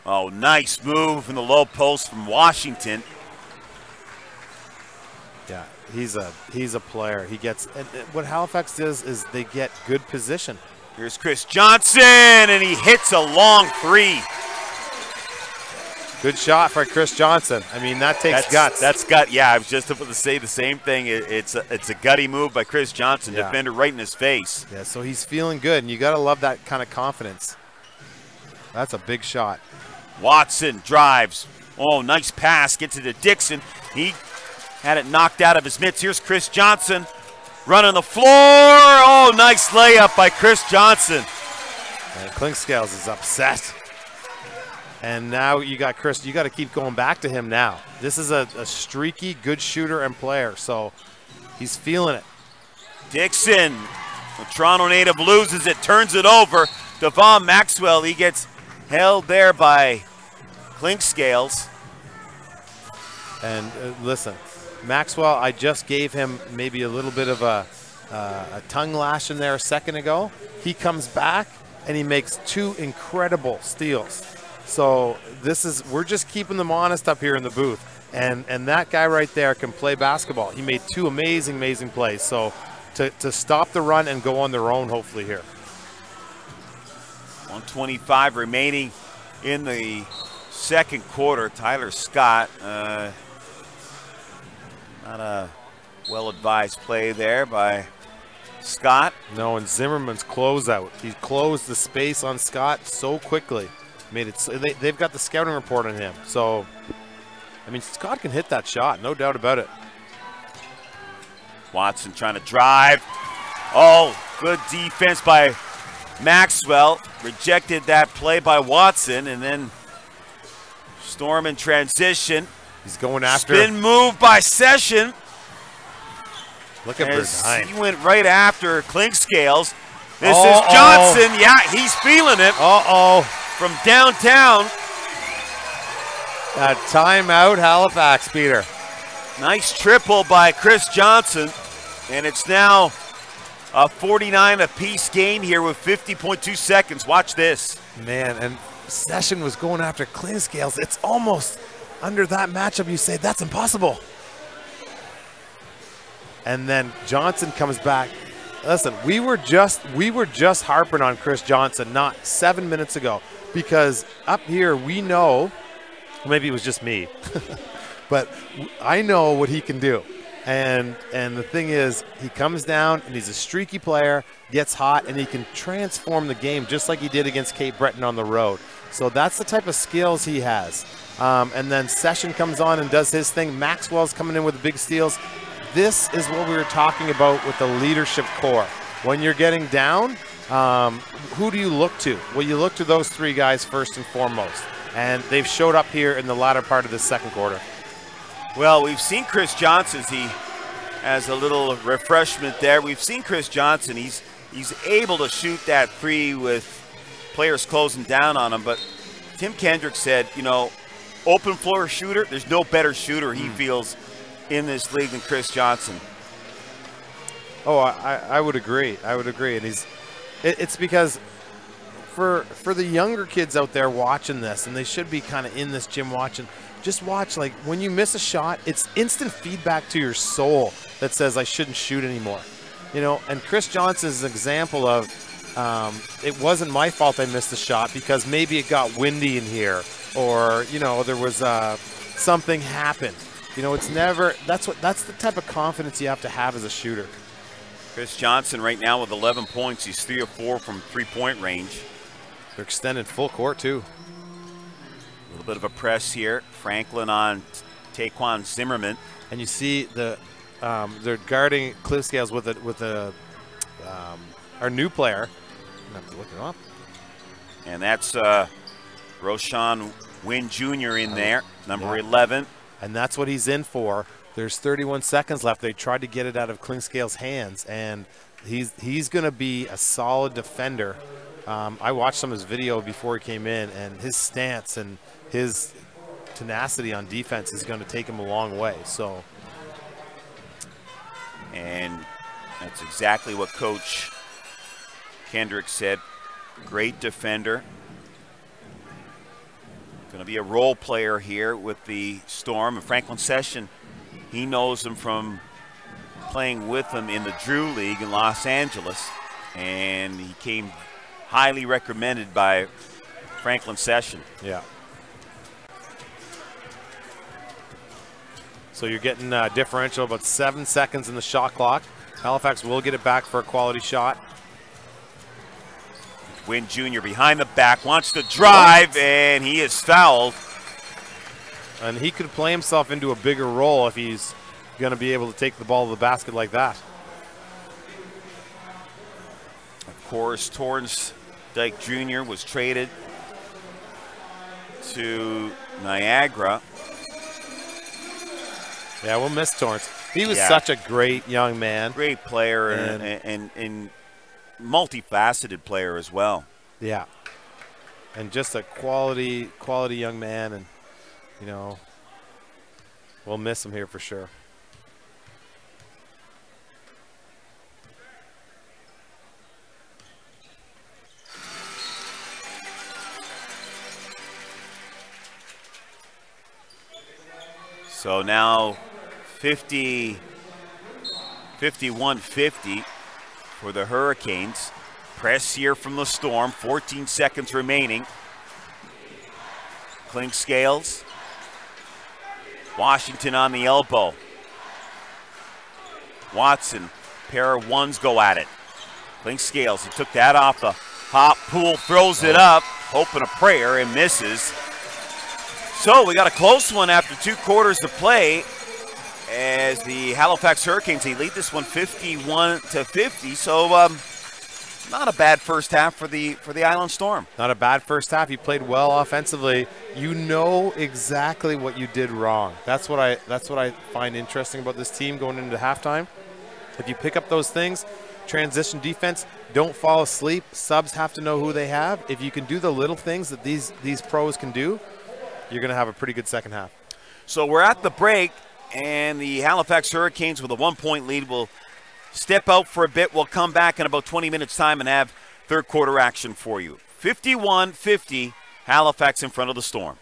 Oh, nice move in the low post from Washington. Yeah, he's a player. He gets, and what Halifax does is they get good position. Here's Chris Johnson, and he hits a long 3. Good shot for Chris Johnson. I mean, that takes guts. That's gut. Yeah, I was just about to say the same thing. It's a gutty move by Chris Johnson. Yeah. Defender right in his face. Yeah, so he's feeling good, and you got to love that kind of confidence. That's a big shot. Watson drives. Oh, nice pass. Gets it to Dixon. He had it knocked out of his mitts. Here's Chris Johnson. Running the floor. Oh, nice layup by Chris Johnson. And Clinkscales is upset. And now you got Chris. You got to keep going back to him now. This is a streaky, good shooter and player, so he's feeling it. Dixon, the Toronto native loses it, turns it over. Devon Maxwell, he gets held there by Clinkscales. And listen. Maxwell, I just gave him maybe a little bit of a tongue lash in there a second ago. He comes back and he makes 2 incredible steals. So we're just keeping them honest up here in the booth. And that guy right there can play basketball. He made 2 amazing plays. So to stop the run and go on their own hopefully here. 1:25 remaining in the second quarter. Tyler Scott, not a well-advised play there by Scott. No, and Zimmerman's closeout. He closed the space on Scott so quickly. Made it. They've got the scouting report on him. So, I mean, Scott can hit that shot, no doubt about it. Watson trying to drive. Oh, good defense by Maxwell. Rejected that play by Watson, and then Storm in transition. He's going after. Spin move by Session. Look at Bernheim. He went right after Clinkscales. This is Johnson. Yeah, he's feeling it. From downtown. A timeout, Halifax, Peter. Nice triple by Chris Johnson. And it's now a 49 apiece game here with 50.2 seconds. Watch this. Man, and Session was going after Clinkscales. It's almost under that matchup, you say, that's impossible. And then Johnson comes back. Listen, we were just harping on Chris Johnson not 7 minutes ago because up here we know, maybe it was just me, but I know what he can do. And the thing is, he comes down and he's a streaky player, gets hot, and he can transform the game just like he did against Cape Breton on the road. So that's the type of skills he has. And then Session comes on and does his thing. Maxwell's coming in with big steals. This is what we were talking about with the leadership core. When you're getting down, who do you look to? Well, you look to those three guys first and foremost. And they've showed up here in the latter part of the second quarter. Well, we've seen Chris Johnson. He has a little refreshment there. We've seen Chris Johnson. He's able to shoot that three with players closing down on him. But Tim Kendrick said, you know, open floor shooter, there's no better shooter he feels in this league than Chris Johnson. Oh, I would agree. I would agree. And it's because for the younger kids out there watching this, and they should be kind of in this gym watching, just watch, like, when you miss a shot, it's instant feedback to your soul that says, I shouldn't shoot anymore. You know, and Chris Johnson is an example of, it wasn't my fault I missed the shot because maybe it got windy in here, or, you know, there was something happened. You know, it's never, that's the type of confidence you have to have as a shooter. Chris Johnson right now with 11 points. He's 3 of 4 from three-point range. They're extended full court, too. A little bit of a press here. Franklin on Taquan Zimmerman. And you see they're guarding Cliscales with our new player. I'm gonna have to look him up. And that's Roshan Wynn Jr. in there, number 11. And that's what he's in for. There's 31 seconds left. They tried to get it out of Cliscales' hands, and he's going to be a solid defender. I watched some of his video before he came in, and his stance and his tenacity on defense is going to take him a long way. So, and that's exactly what Coach Kendrick said. Great defender. Going to be a role player here with the Storm. And Franklin Session, he knows him from playing with him in the Drew League in Los Angeles. And he came highly recommended by Franklin Session. Yeah. So you're getting differential about 7 seconds in the shot clock. Halifax will get it back for a quality shot. Wynn Jr. behind the back, wants to drive, and he is fouled. And he could play himself into a bigger role if he's going to be able to take the ball to the basket like that. Of course, Torrance Dyke Jr. was traded to Niagara. Yeah, we'll miss Torrance. He was such a great young man. Great player and multifaceted player as well. Yeah. And just a quality young man, and, you know, we'll miss him here for sure. So now 51-50 for the Hurricanes. Press here from the Storm, 14 seconds remaining. Cliscales. Washington on the elbow. Watson, pair of ones go at it. Cliscales, he took that off the hop. Poole throws it up, hoping a prayer, and misses. So we got a close one after 2 quarters of play as the Halifax Hurricanes, they lead this one 51-50. So not a bad first half for the Island Storm. Not a bad first half. You played well offensively. You know exactly what you did wrong. That's what I find interesting about this team going into halftime. If you pick up those things, transition defense, don't fall asleep. Subs have to know who they have. If you can do the little things that these pros can do, you're going to have a pretty good second half. So we're at the break, and the Halifax Hurricanes with a 1-point lead will step out for a bit. We'll come back in about 20 minutes' time and have third quarter action for you. 51-50, Halifax in front of the Storm.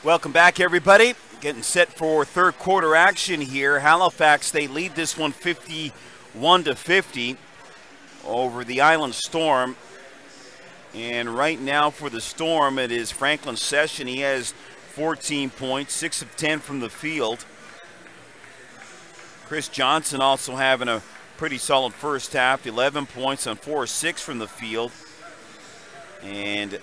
Welcome back, everybody. Getting set for third quarter action here. Halifax, they lead this one 51-50 over the Island Storm. And right now for the Storm, it is Franklin Session. He has 14 points, 6 of 10 from the field. Chris Johnson also having a pretty solid first half, 11 points on 4 or 6 from the field. And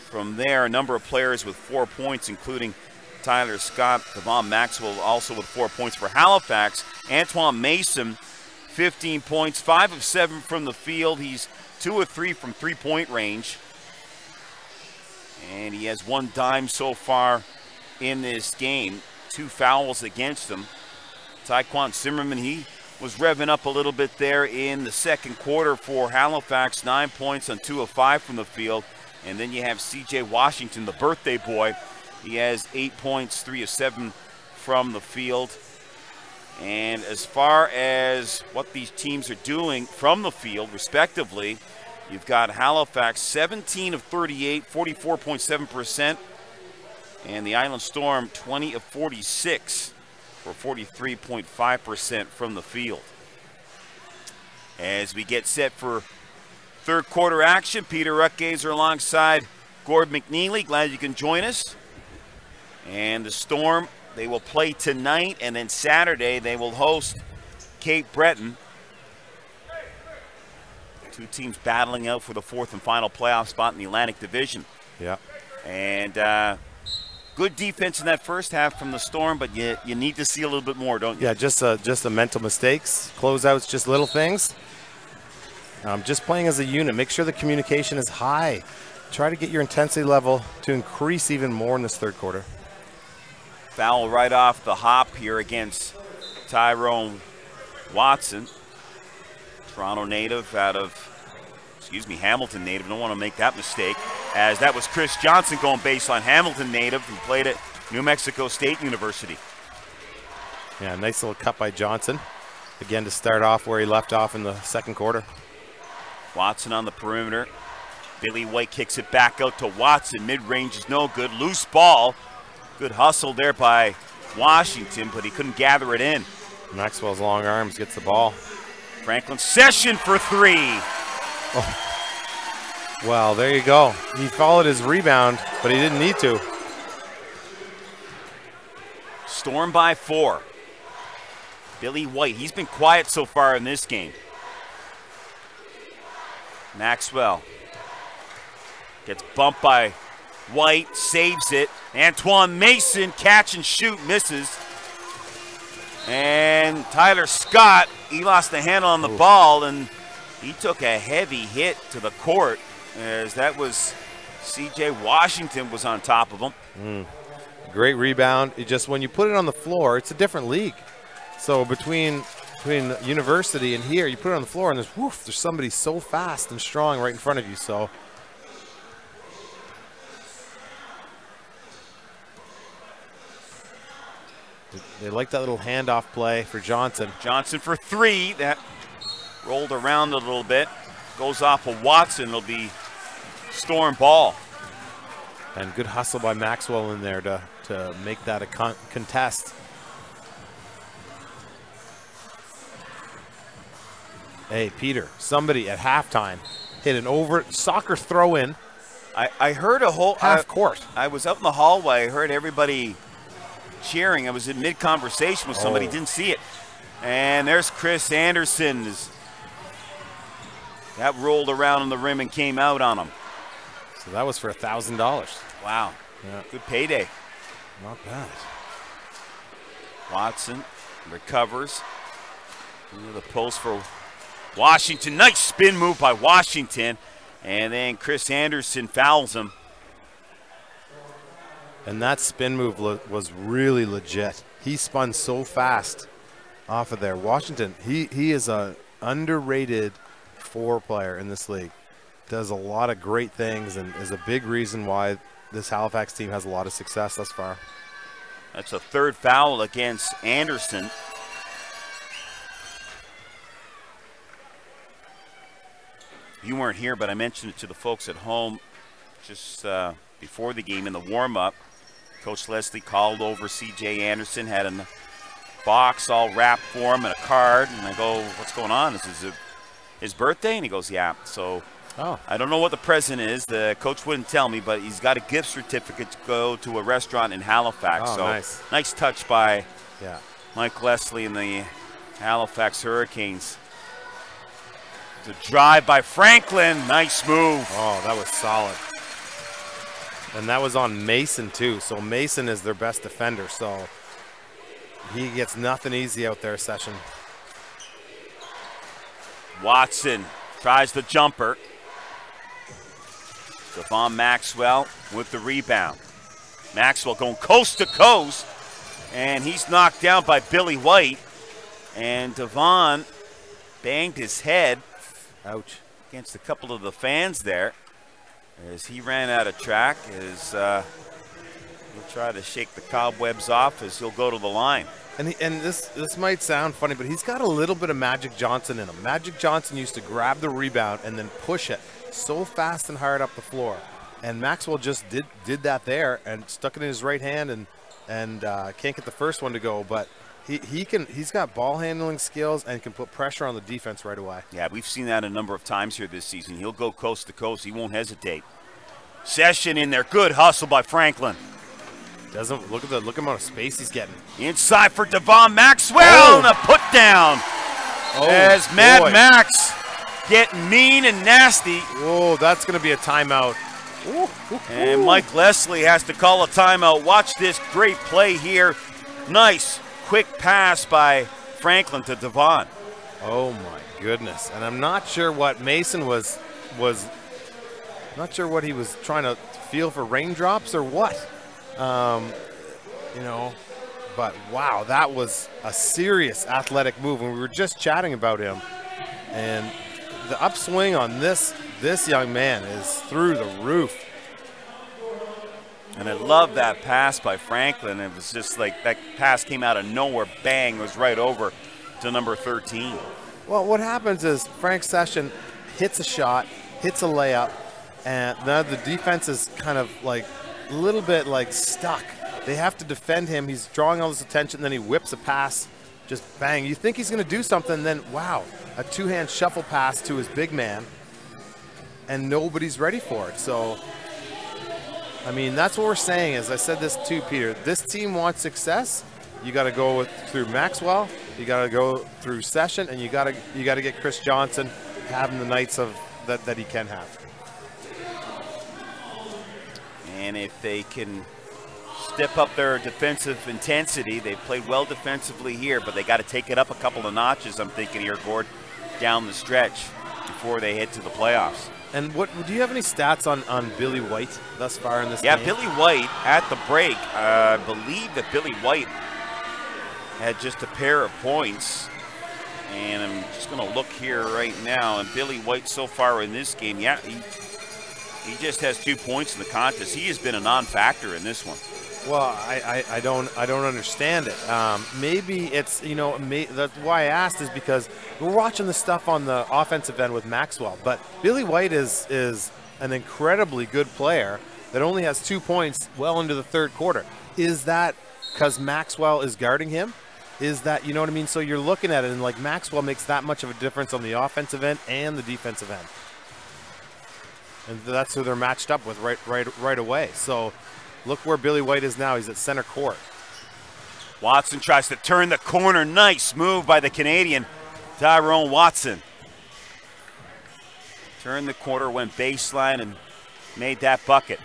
from there, a number of players with 4 points, including Tyler Scott, Devon Maxwell also with 4 points for Halifax. Antoine Mason, 15 points, 5 of 7 from the field. He's 2 of 3 from three-point range. And he has 1 dime so far in this game. 2 fouls against him. Taekwon Zimmerman, he was revving up a little bit there in the second quarter for Halifax. 9 points on 2 of 5 from the field. And then you have C.J. Washington, the birthday boy. He has 8 points, 3 of 7 from the field. And as far as what these teams are doing from the field, respectively, you've got Halifax 17 of 38, 44.7%. And the Island Storm 20 of 46 for 43.5% from the field. As we get set for third quarter action, Peter Rutgazer alongside Gord McNeely. Glad you can join us. And the Storm, they will play tonight, and then Saturday they will host Cape Breton. 2 teams battling out for the 4th and final playoff spot in the Atlantic Division. Yeah. And good defense in that first half from the Storm, but you need to see a little bit more, don't you? Yeah, just the mental mistakes, closeouts, just little things. Just playing as a unit. Make sure the communication is high. Try to get your intensity level to increase even more in this third quarter. Foul right off the hop here against Tyrone Watson. Toronto native out of, Hamilton native. Don't want to make that mistake, as that was Chris Johnson going baseline. Hamilton native who played at New Mexico State University. Yeah, nice little cut by Johnson. Again, to start off where he left off in the second quarter. Watson on the perimeter. Billy White kicks it back out to Watson. Mid-range is no good. Loose ball. Good hustle there by Washington, but he couldn't gather it in. Maxwell's long arms gets the ball. Franklin Session for 3. Oh. Well, there you go. He followed his rebound, but he didn't need to. Storm by 4. Billy White, he's been quiet so far in this game. Maxwell gets bumped by White, saves it. Antoine Mason, catch and shoot, misses. And Tyler Scott, he lost the handle on the ball, and he took a heavy hit to the court, as that was C.J. Washington was on top of him. Great rebound. It just, when you put it on the floor, it's a different league. So between university and here, you put it on the floor, and there's somebody so fast and strong right in front of you. So they like that little handoff play for Johnson. Johnson for 3. That rolled around a little bit. Goes off of Watson. It'll be Storm ball. And good hustle by Maxwell in there to make that a contest. Hey, Peter, somebody at halftime hit an over soccer throw-in. I heard a whole half court. I was out in the hallway. I heard everybody cheering. I was in mid-conversation with somebody, didn't see it. And there's Chris Anderson. That rolled around on the rim and came out on him. So that was for $1,000. Wow. Yeah. Good payday. Not bad. Watson recovers. Into the post for Washington. Nice spin move by Washington. And then Chris Anderson fouls him. And that spin move was really legit. He spun so fast off of there. Washington, he is an underrated 4 player in this league. Does a lot of great things and is a big reason why this Halifax team has a lot of success thus far. That's a 3rd foul against Anderson. You weren't here, but I mentioned it to the folks at home just before the game in the warm-up. Coach Leslie called over C.J. Anderson, had a box all wrapped for him and a card. And I go, what's going on? Is this his birthday? And he goes, yeah. So I don't know what the present is. The coach wouldn't tell me, but he's got a gift certificate to go to a restaurant in Halifax. Oh, so nice touch by Mike Leslie and the Halifax Hurricanes. The drive by Franklin. Nice move. Oh, that was solid. And that was on Mason, too. So Mason is their best defender. So he gets nothing easy out there, Session. Watson tries the jumper. Devon Maxwell with the rebound. Maxwell going coast to coast. And he's knocked down by Billy White. And Devon banged his head. Ouch. Against a couple of the fans there. As he ran out of track, as he'll try to shake the cobwebs off as he'll go to the line. And this might sound funny, but he's got a little bit of Magic Johnson in him. Magic Johnson used to grab the rebound and then push it so fast and hard up the floor. And Maxwell just did that there and stuck it in his right hand and can't get the first one to go. But he's got ball handling skills and can put pressure on the defense right away. Yeah, we've seen that a number of times here this season. He'll go coast to coast. He won't hesitate. Session in there. Good hustle by Franklin. Doesn't look at the amount of space he's getting. Inside for Devon Maxwell and a put down. As Mad Max getting mean and nasty. Oh, that's going to be a timeout. And Mike Leslie has to call a timeout. Watch this great play here. Nice quick pass by Franklin to Devon. Oh my goodness. And I'm not sure what Mason was not sure what he was trying to feel for raindrops or what. You know, but wow, that was a serious athletic move, and we were just chatting about him. And the upswing on this young man is through the roof. And I love that pass by Franklin. It was just like that pass came out of nowhere, bang, was right over to number 13. Well, what happens is Frank Session hits a shot, hits a layup, and now the defense is kind of like a little bit like stuck. They have to defend him. He's drawing all this attention, then he whips a pass, just bang. You think he's going to do something, then wow, a two-hand shuffle pass to his big man, and nobody's ready for it. So, I mean, that's what we're saying. As I said this too, Peter, this team wants success. You got to go through Maxwell, you got to go through Session, and you got to get Chris Johnson having the nights of that he can have. And if they can step up their defensive intensity, they've played well defensively here, but they got to take it up a couple of notches, I'm thinking here, Gord, down the stretch before they head to the playoffs. And what do you have any stats on Billy White thus far in this game? Yeah, Billy White at the break. I believe that Billy White had just a pair of points. And I'm just going to look here right now. And Billy White so far in this game, yeah, he just has 2 points in the contest. He has been a non-factor in this one. Well, I don't understand it. Maybe it's, you know, that's why I asked is because we're watching the stuff on the offensive end with Maxwell, but Billy White is an incredibly good player that only has 2 points well into the third quarter. Is that because Maxwell is guarding him? Is that, you know what I mean? So you're looking at it and like Maxwell makes that much of a difference on the offensive end and the defensive end. And that's who they're matched up with right away. So look where Billy White is now. He's at center court. Watson tries to turn the corner. Nice move by the Canadian, Tyrone Watson. Turned the corner, went baseline, and made that bucket.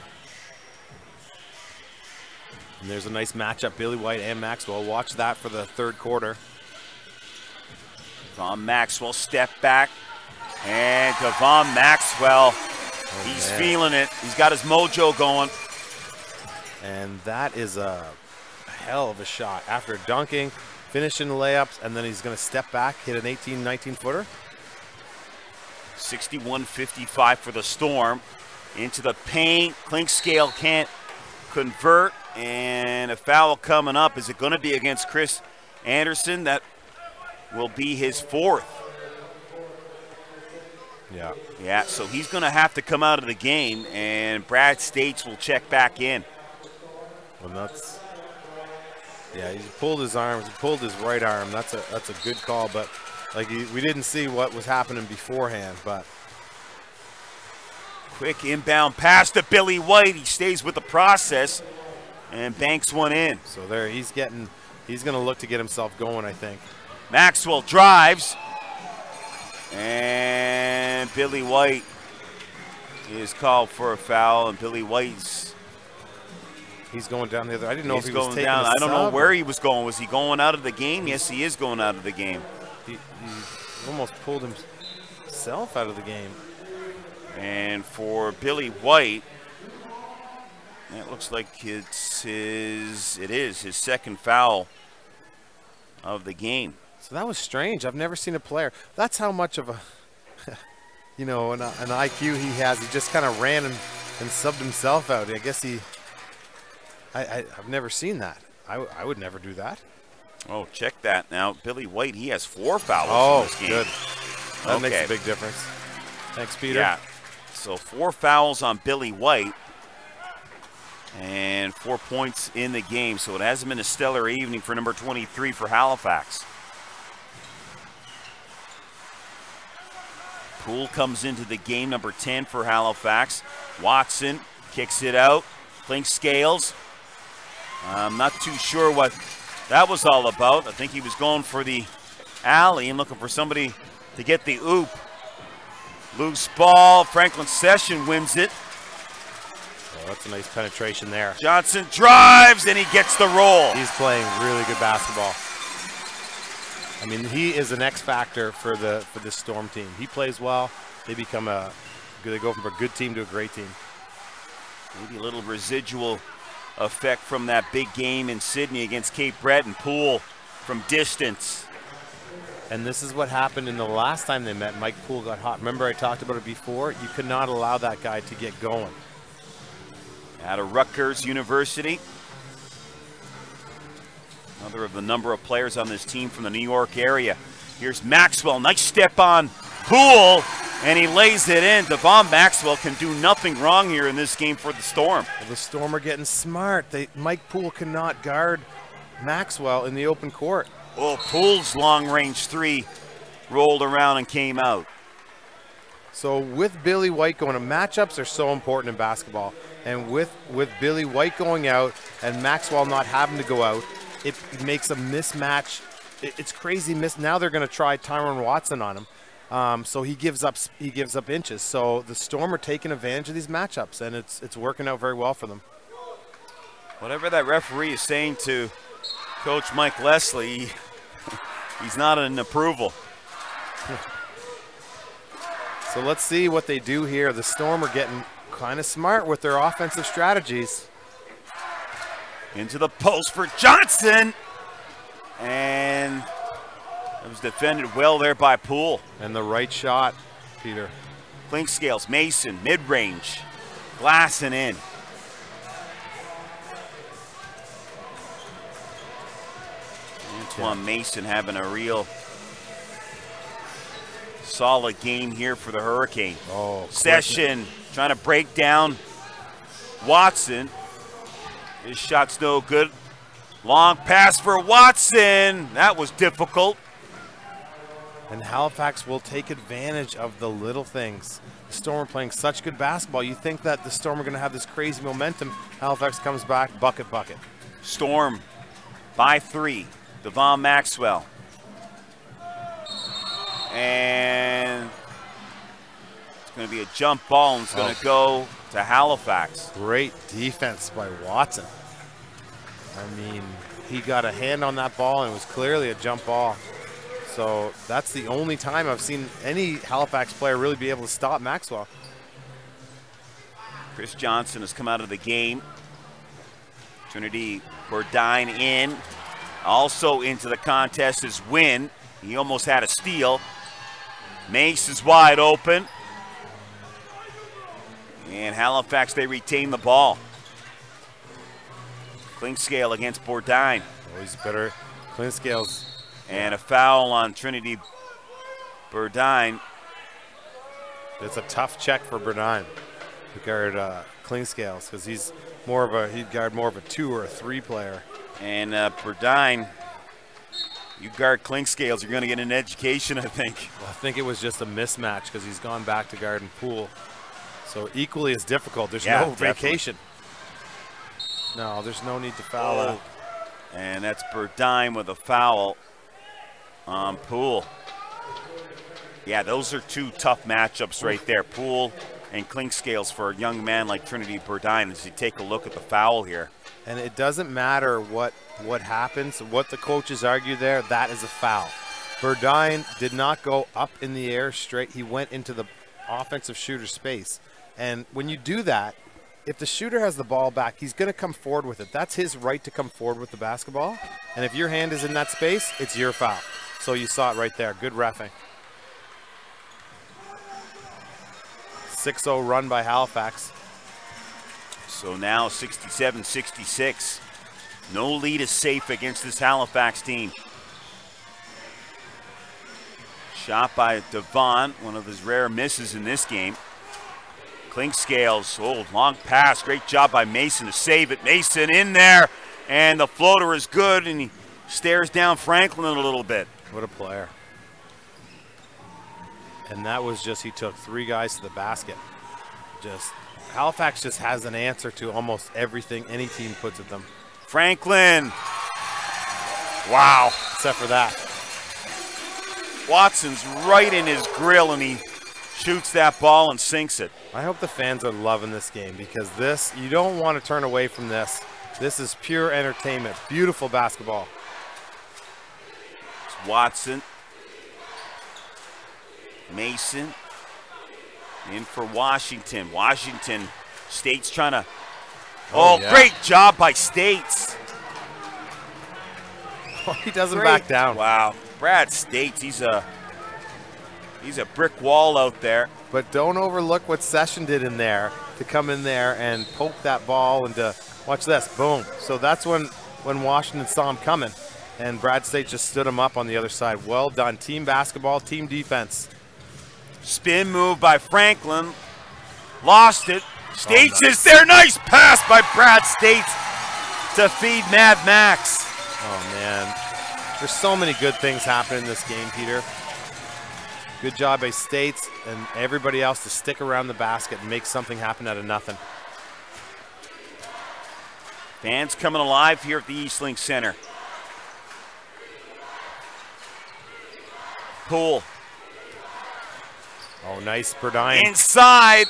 And there's a nice matchup, Billy White and Maxwell. Watch that for the third quarter. Devon Maxwell step back. And Devon Maxwell, he's feeling it. He's got his mojo going. And that is a hell of a shot. After dunking, finishing the layups, and then he's going to step back, hit an 18, 19-footer. 61-55 for the Storm. Into the paint. Clinkscale can't convert. And a foul coming up. Is it going to be against Chris Anderson? That will be his fourth. Yeah. Yeah, so he's going to have to come out of the game, and Brad States will check back in. Well, that's, yeah, he pulled his arms, he pulled his right arm. That's a good call, but like we didn't see what was happening beforehand. But quick inbound pass to Billy White. He stays with the process and banks one in. So there, he's going to look to get himself going, I think. Maxwell drives, and Billy White is called for a foul, and Billy White's going down the other. I didn't know if he was going taking down. a I don't know sub where he was going. Was he going out of the game? Yes, he is going out of the game. He almost pulled himself out of the game. And for Billy White, it looks like it is his second foul of the game. So that was strange. I've never seen a player. That's how much of a, you know, an IQ he has. He just kind of ran and subbed himself out. I guess I've never seen that. I would never do that. Oh, check that now. Billy White, he has 4 fouls in this game. Good. That makes a big difference. Thanks, Peter. Yeah. So 4 fouls on Billy White and 4 points in the game. So it hasn't been a stellar evening for number 23 for Halifax. Poole comes into the game, number 10 for Halifax. Watson kicks it out. Clink Scales. I'm not too sure what that was all about. I think he was going for the alley and looking for somebody to get the oop. Loose ball. Franklin Session wins it. Oh, that's a nice penetration there. Johnson drives and he gets the roll. He's playing really good basketball. I mean, he is an X factor for this Storm team. He plays well. They go from a good team to a great team. Maybe a little residual effect from that big game in Sydney against Cape Breton. Poole from distance. And this is what happened in the last time they met. Mike Poole got hot. Remember I talked about it before? You could not allow that guy to get going. Out of Rutgers University. Another of the number of players on this team from the New York area. Here's Maxwell. Nice step on Poole, and he lays it in. Devon Maxwell can do nothing wrong here in this game for the Storm. Well, the Storm are getting smart. Mike Poole cannot guard Maxwell in the open court. Oh, Poole's long-range 3 rolled around and came out. So with Billy White going, matchups are so important in basketball. And with Billy White going out and Maxwell not having to go out, it makes a mismatch. It's crazy. Now they're going to try Tyron Watson on him. So he gives up inches. So the Storm are taking advantage of these matchups, and it's working out very well for them. Whatever that referee is saying to Coach Mike Leslie, he's not in approval. So let's see what they do here. The Storm are getting kind of smart with their offensive strategies. Into the post for Johnson. And it was defended well there by Poole. And the right shot, Peter. Clink Scales, Mason, mid-range. Glassing in. Antoine Mason having a real solid game here for the Hurricane. Oh, Session trying to break down Watson. His shot's no good. Long pass for Watson. That was difficult. And Halifax will take advantage of the little things. The Storm are playing such good basketball. You think that the Storm are going to have this crazy momentum. Halifax comes back, bucket, bucket. Storm by 3. Devon Maxwell. And it's going to be a jump ball, and it's going to go to Halifax. Great defense by Watson. I mean, he got a hand on that ball, and it was clearly a jump ball. So that's the only time I've seen any Halifax player really be able to stop Maxwell. Chris Johnson has come out of the game. Trinity Bourdin in. Also into the contest is Wynn. He almost had a steal. Mace is wide open. And Halifax, they retain the ball. Clinkscale against Bourdin. Oh, he's better. Clinkscale's. And a foul on Trinity Bourdin. It's a tough check for Burdine to guard Klingscales because he'd guard more of a 2 or a 3 player. And Burdine, you guard Klingscales, you're going to get an education, I think. Well, I think it was just a mismatch because he's gone back to guarding Poole. So equally as difficult. There's no vacation. No, there's no need to foul out. And that's Burdine with a foul on Poole. Yeah, those are 2 tough matchups right there. Poole and Klingscales for a young man like Trinity Burdine as you take a look at the foul here. And it doesn't matter what happens, what the coaches argue there, that is a foul. Burdine did not go up in the air straight. He went into the offensive shooter space. And when you do that, if the shooter has the ball back, he's going to come forward with it. That's his right to come forward with the basketball. And if your hand is in that space, it's your foul. So you saw it right there. Good reffing. 6-0 run by Halifax. So now 67-66. No lead is safe against this Halifax team. Shot by Devon, one of his rare misses in this game. Klingscales, long pass, great job by Mason to save it. Mason in there, and the floater is good, and he stares down Franklin a little bit. What a player. And that was just, he took 3 guys to the basket. Halifax just has an answer to almost everything any team puts at them. Franklin. Wow. Except for that. Watson's right in his grill, and he shoots that ball and sinks it. I hope the fans are loving this game because this, you don't want to turn away from this. This is pure entertainment. Beautiful basketball. It's Watson. Mason. In for Washington. Washington. State's trying to. Great job by States. He doesn't back down. Wow. Brad States, he's a brick wall out there. But don't overlook what Session did in there to come in there and poke that ball and to watch this, boom. So that's when Washington saw him coming, and Brad State just stood him up on the other side. Well done, team basketball, team defense. Spin move by Franklin, lost it. States is there, nice pass by Brad States to feed Mad Max. Oh man, there's so many good things happening in this game, Peter. Good job by States and everybody else to stick around the basket and make something happen out of nothing. Fans coming alive here at the Eastlink Center. Poole. Oh, nice, Burdine. Inside,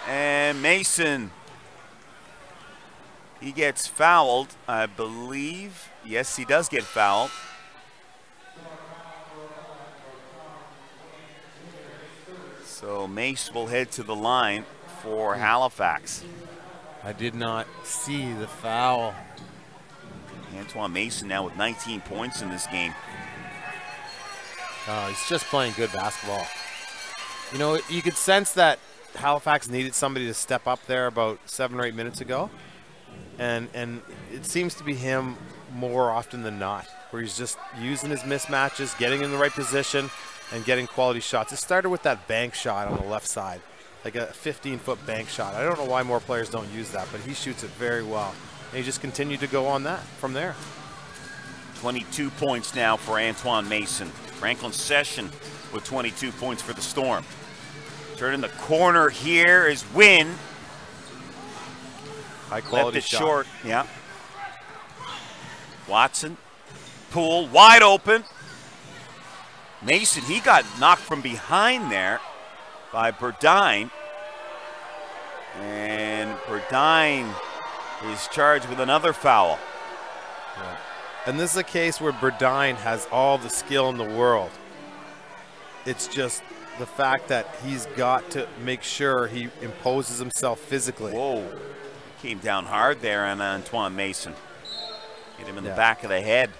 and Mason. He gets fouled, I believe. Yes, he does get fouled. So Mace will head to the line for Halifax. I did not see the foul. Antoine Mason now with 19 points in this game. He's just playing good basketball. You know, you could sense that Halifax needed somebody to step up there about 7 or 8 minutes ago. And it seems to be him more often than not, where he's just using his mismatches, getting in the right position, and getting quality shots. It started with that bank shot on the left side, like a 15-foot bank shot. I don't know why more players don't use that, but he shoots it very well. And he just continued to go on that from there. 22 points now for Antoine Mason. Franklin Session with 22 points for the Storm. Turning the corner here is Wynn. High quality left it shot. Short. Yeah. Watson. Poole wide open. Mason, he got knocked from behind there by Burdine. And Burdine is charged with another foul. Yeah. And this is a case where Burdine has all the skill in the world. It's just the fact that he's got to make sure he imposes himself physically. Whoa. Came down hard there on Antoine Mason. Hit him in the back of the head.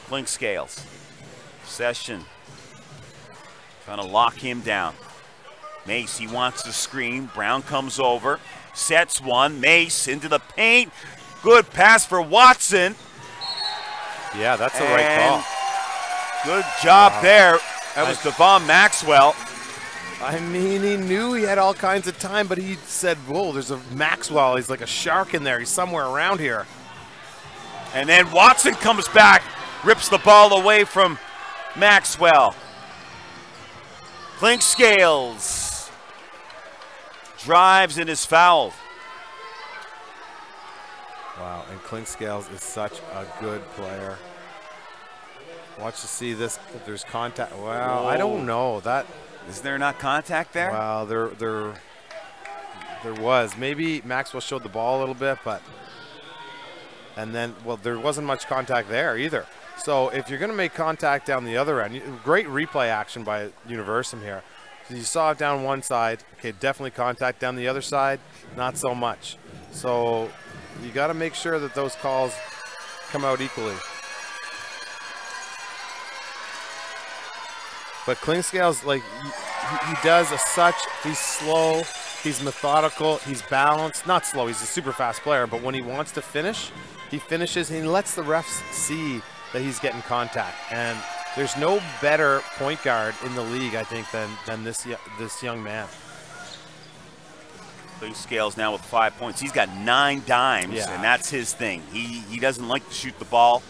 Klingscales. Session. Trying to lock him down. Mace, he wants to screen. Brown comes over. Sets one. Mace into the paint. Good pass for Watson. Yeah, that's the right call. Good job there. That was Devon Maxwell. I mean, he knew he had all kinds of time, but he said, whoa, there's a Maxwell. He's like a shark in there. He's somewhere around here. And then Watson comes back, rips the ball away from Maxwell. Clinkscales drives and is fouled. Wow, and Clinkscales is such a good player. Watch to see this, if there's contact. Well, I don't know. Is there not contact there? Well, there was. Maybe Maxwell showed the ball a little bit, but and then, well, there wasn't much contact there either. So if you're going to make contact down the other end, great replay action by Universum here. So you saw it down one side. Okay, definitely contact down the other side. Not so much. So you got to make sure that those calls come out equally. But Clinkscales, like, he does he's slow, he's methodical, he's balanced. Not slow, he's a super fast player, but when he wants to finish, he finishes and he lets the refs see that he's getting contact. And there's no better point guard in the league, I think, than this young man. Clinkscales now with 5 points. He's got 9 dimes, and that's his thing. He doesn't like to shoot the ball.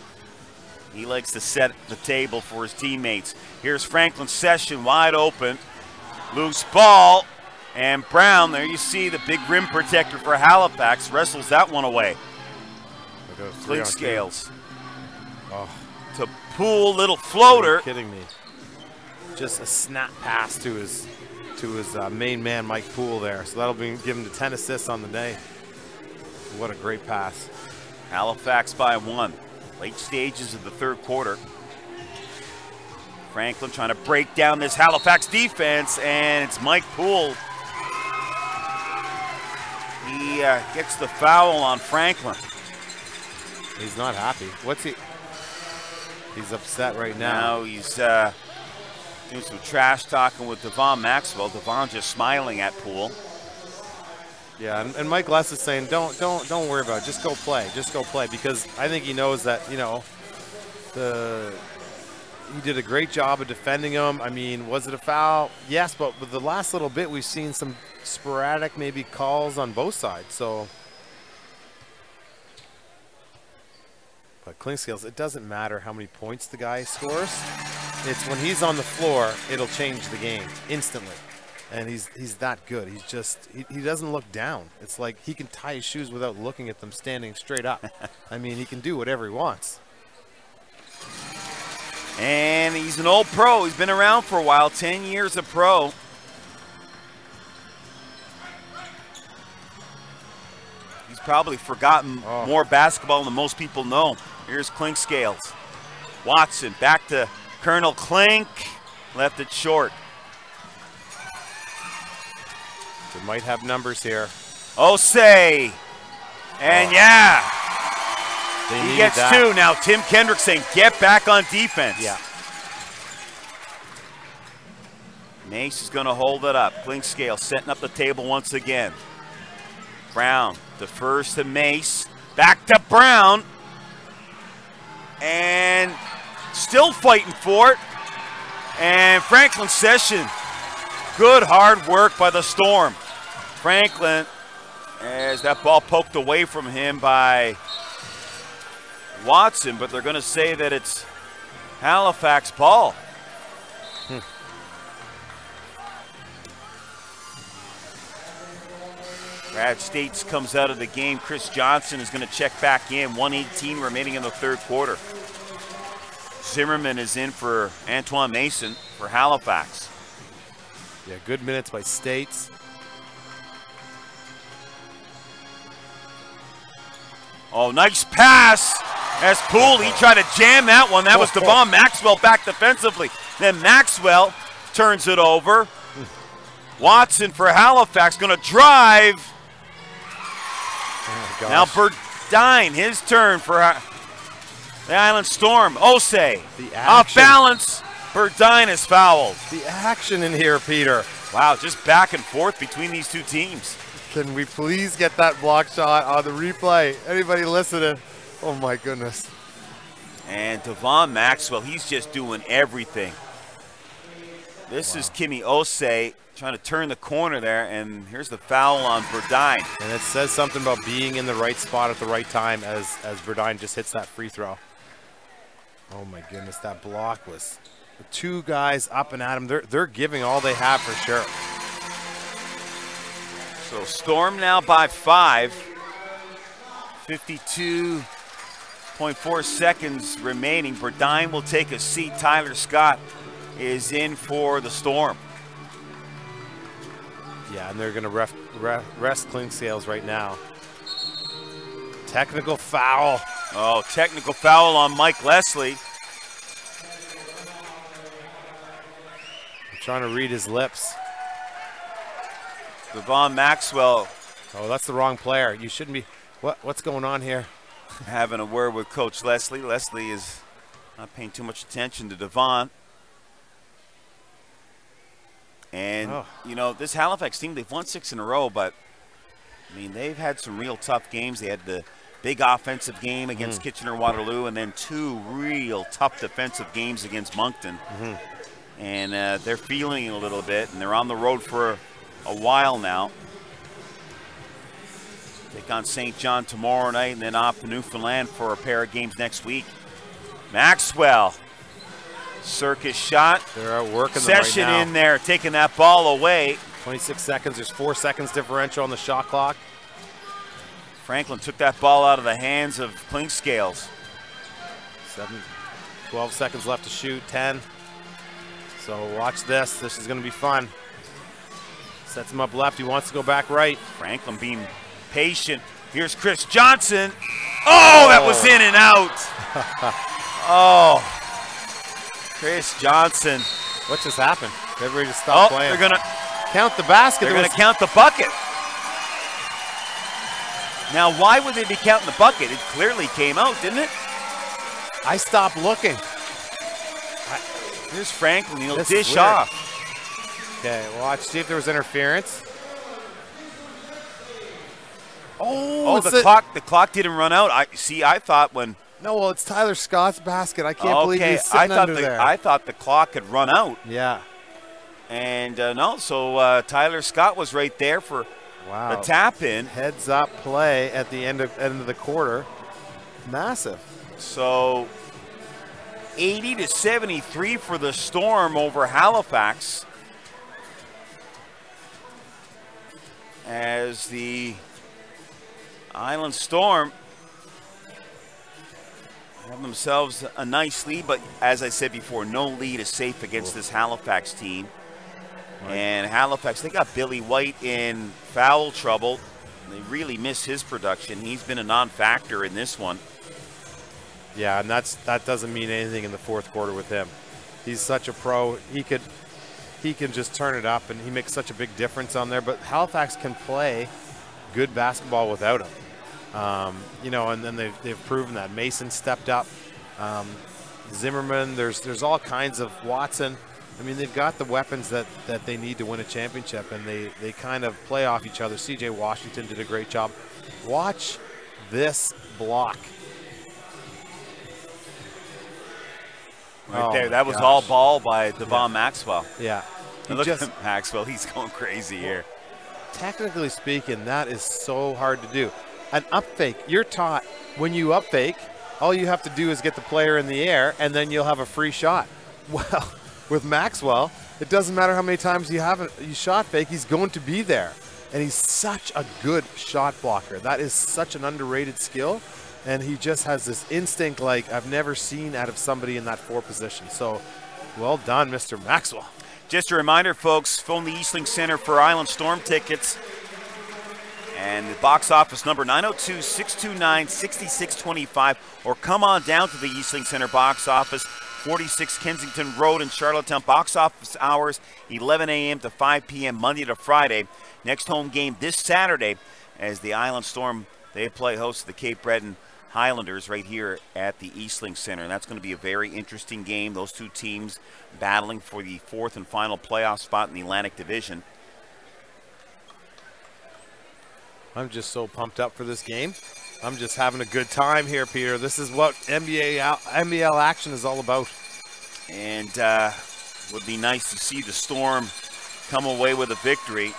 He likes to set the table for his teammates. Here's Franklin Session wide open. Loose ball. And Brown, there you see the big rim protector for Halifax, wrestles that one away. Clinkscales. Oh. To Poole, little floater. Are you kidding me? Just a snap pass to his main man, Mike Poole there. So that'll give him the 10 assists on the day. What a great pass. Halifax by 1. Late stages of the third quarter. Franklin trying to break down this Halifax defense, and it's Mike Poole. He gets the foul on Franklin. He's not happy. He's upset right now. Now he's doing some trash talking with Devon Maxwell. Devon just smiling at Poole. Yeah, and Mike Less is saying, don't worry about it. Just go play, because I think he knows that, you know, he did a great job of defending him. I mean, was it a foul? Yes, but with the last little bit, we've seen some sporadic maybe calls on both sides. So, but Clinkscales, it doesn't matter how many points the guy scores. It's when he's on the floor, it'll change the game instantly. And he's that good. He's just, he doesn't look down. It's like he can tie his shoes without looking at them standing straight up. I mean, he can do whatever he wants. And he's an old pro. He's been around for a while, 10 years a pro. He's probably forgotten more basketball than most people know. Here's Clinkscales. Watson back to Colonel Clink. Left it short. They might have numbers here. Osei. And he gets that. 2. Now Tim Kendrick saying, get back on defense. Yeah. Mace is going to hold it up. Clinkscale setting up the table once again. Brown defers to Mace. Back to Brown. And still fighting for it. And Franklin Session. Good hard work by the Storm. Franklin, as that ball poked away from him by Watson, but they're going to say that it's Halifax ball. Brad States comes out of the game. Chris Johnson is going to check back in. 1:18 remaining in the third quarter. Zimmerman is in for Antoine Mason for Halifax. Yeah, good minutes by States. Oh, nice pass. As Poole, he tried to jam that one. That was Devon Maxwell back defensively. Then Maxwell turns it over. Watson for Halifax going to drive. Oh, now Burdine, his turn for the Island Storm. Osei, off balance. Burdine is fouled. The action in here, Peter. Wow, just back and forth between these two teams. Can we please get that block shot on the replay? Anybody listening? Oh my goodness. And Devon Maxwell, he's just doing everything. This is Kimi Osei trying to turn the corner there, and here's the foul on Burdine. And it says something about being in the right spot at the right time as Burdine just hits that free throw. Oh my goodness, that block was the two guys up and at him. They're giving all they have for sure. So Storm now by 5. 52.4 seconds remaining. Burdine will take a seat. Tyler Scott is in for the Storm. Yeah, and they're going to rest Clinkscales right now. Technical foul. Oh, technical foul on Mike Leslie. I'm trying to read his lips. Devon Maxwell. Oh, that's the wrong player. You shouldn't be. What's going on here? Having a word with Coach Leslie. Leslie is not paying too much attention to Devon. And, you know, this Halifax team, they've won 6 in a row, but, I mean, they've had some real tough games. They had the big offensive game against Kitchener-Waterloo, and then 2 real tough defensive games against Moncton. And they're feeling it a little bit, and they're on the road for a while now. Take on St. John tomorrow night, and then off to Newfoundland for a pair of games next week. Maxwell. Circus shot. They're out working Session right now. in there, taking that ball away. 26 seconds. There's 4 seconds differential on the shot clock. Franklin took that ball out of the hands of Clinkscales. 12 seconds left to shoot. 10. So watch this. This is going to be fun. Sets him up left. He wants to go back right. Franklin being patient. Here's Chris Johnson. Oh, that was in and out. Oh. Chris Johnson. What just happened? Everybody just stopped playing. They're going to count the basket. They're going to count the bucket. Now, why would they be counting the bucket? It clearly came out, didn't it? I stopped looking. Here's Franklin. He'll dish off. Okay, watch. See if there was interference. Oh, the clock didn't run out. I thought when. No, well, it's Tyler Scott's basket. I can't believe he's sitting under there. I thought the clock had run out. Yeah. And no, so Tyler Scott was right there for the tap in. Heads up play at the end of the quarter. Massive. So 80-73 for the Storm over Halifax. As the Island Storm have themselves a nice lead, but as I said before, no lead is safe against this Halifax team. And Halifax, they got Billy White in foul trouble. They really miss his production. He's been a non-factor in this one. Yeah, and that doesn't mean anything in the fourth quarter with him. He's such a pro. He can just turn it up, and he makes such a big difference on there. But Halifax can play good basketball without him. You know, and then they've proven that. Mason stepped up. Zimmerman, there's all kinds of Watson. I mean, they've got the weapons that they need to win a championship, and they kind of play off each other. C.J. Washington did a great job. Watch this block. Right there, that was all ball by Devon Maxwell. Yeah. Look at Maxwell, he's going crazy here. Technically speaking, that is so hard to do. An up fake, you're taught when you up fake, all you have to do is get the player in the air, and then you'll have a free shot. Well, with Maxwell, it doesn't matter how many times you shot fake, he's going to be there. And he's such a good shot blocker. That is such an underrated skill. And he just has this instinct like I've never seen out of somebody in that 4 position. So, well done, Mr. Maxwell. Just a reminder, folks, phone the Eastlink Center for Island Storm tickets. And the box office number 902-629-6625. Or come on down to the Eastlink Center box office, 46 Kensington Road in Charlottetown. Box office hours, 11 a.m. to 5 p.m. Monday to Friday. Next home game this Saturday as the Island Storm, they play host to the Cape Breton Highlanders right here at the Eastlink Center. And that's going to be a very interesting game. Those two teams battling for the 4th and final playoff spot in the Atlantic Division. I'm just so pumped up for this game. I'm just having a good time here, Peter. This is what NBL action is all about. And would be nice to see the Storm come away with a victory.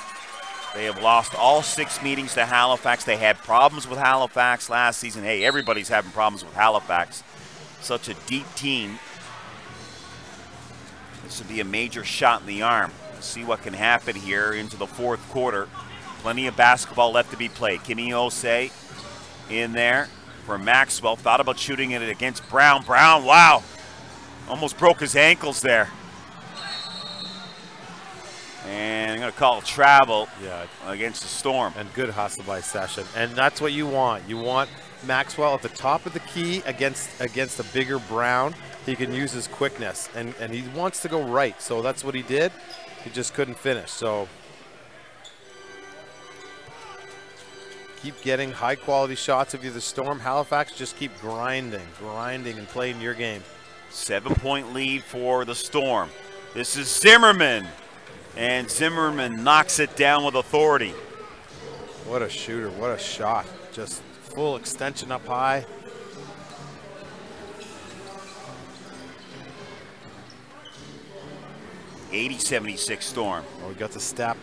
They have lost all 6 meetings to Halifax. They had problems with Halifax last season. Hey, everybody's having problems with Halifax. Such a deep team. This would be a major shot in the arm. Let's see what can happen here into the 4th quarter. Plenty of basketball left to be played. Kimi Osei in there for Maxwell. Thought about shooting it against Brown. Brown, wow. Almost broke his ankles there. And I'm going to call travel against the Storm. And good hustle by Session. And that's what you want. You want Maxwell at the top of the key against a bigger Brown. He can use his quickness. And he wants to go right. So that's what he did. He just couldn't finish. So keep getting high-quality shots of you, the Storm. Halifax, just keep grinding and playing your game. 7-point lead for the Storm. This is Zimmerman. And Zimmerman knocks it down with authority. What a shooter, what a shot. Just full extension up high. '76 Storm. Oh, we got the step.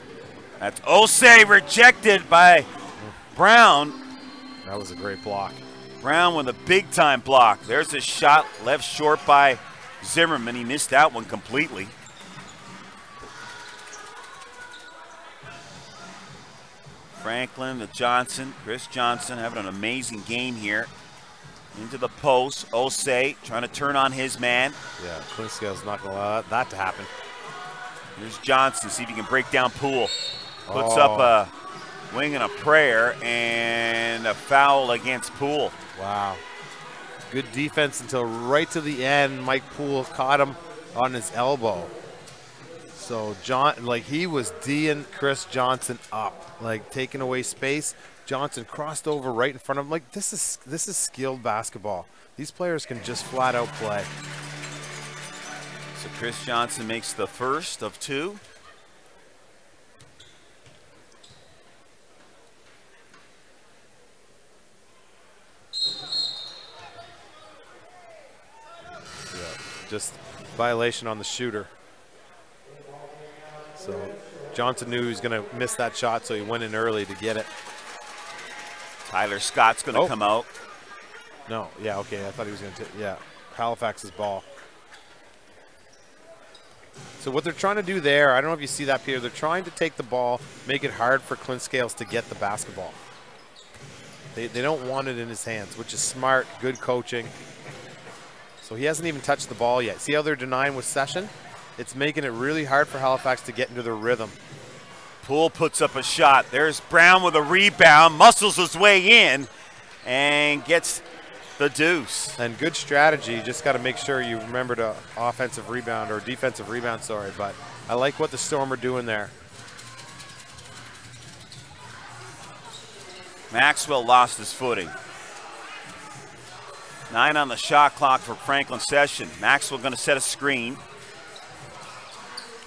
That's Osei rejected by Brown. That was a great block. Brown with a big-time block. There's a shot left short by Zimmerman. He missed that one completely. Franklin to Johnson. Chris Johnson having an amazing game here. Into the post. Osei trying to turn on his man. Yeah, Clinkscale's not going to allow that to happen. Here's Johnson. See if he can break down Poole. Puts up a wing and a prayer, and a foul against Poole. Wow. Good defense until right to the end. Mike Poole caught him on his elbow. So he was D'ing Chris Johnson up, like taking away space. Johnson crossed over right in front of him. Like this is skilled basketball. These players can just flat out play. So Chris Johnson makes the first of 2. Yeah, just violation on the shooter. So Johnson knew he was going to miss that shot, so he went in early to get it. Tyler Scott's going to come out. No, yeah, okay, I thought he was going to, Halifax's ball. So what they're trying to do there, I don't know if you see that, Peter, they're trying to take the ball, make it hard for Clint Scales to get the basketball. They don't want it in his hands, which is smart, good coaching. So he hasn't even touched the ball yet. See how they're denying with Session? It's making it really hard for Halifax to get into their rhythm. Poole puts up a shot. There's Brown with a rebound, muscles his way in, and gets the deuce. And good strategy. You just got to make sure you remember to offensive rebound or defensive rebound, sorry. But I like what the Storm are doing there. Maxwell lost his footing. 9 on the shot clock for Franklin Session. Maxwell going to set a screen.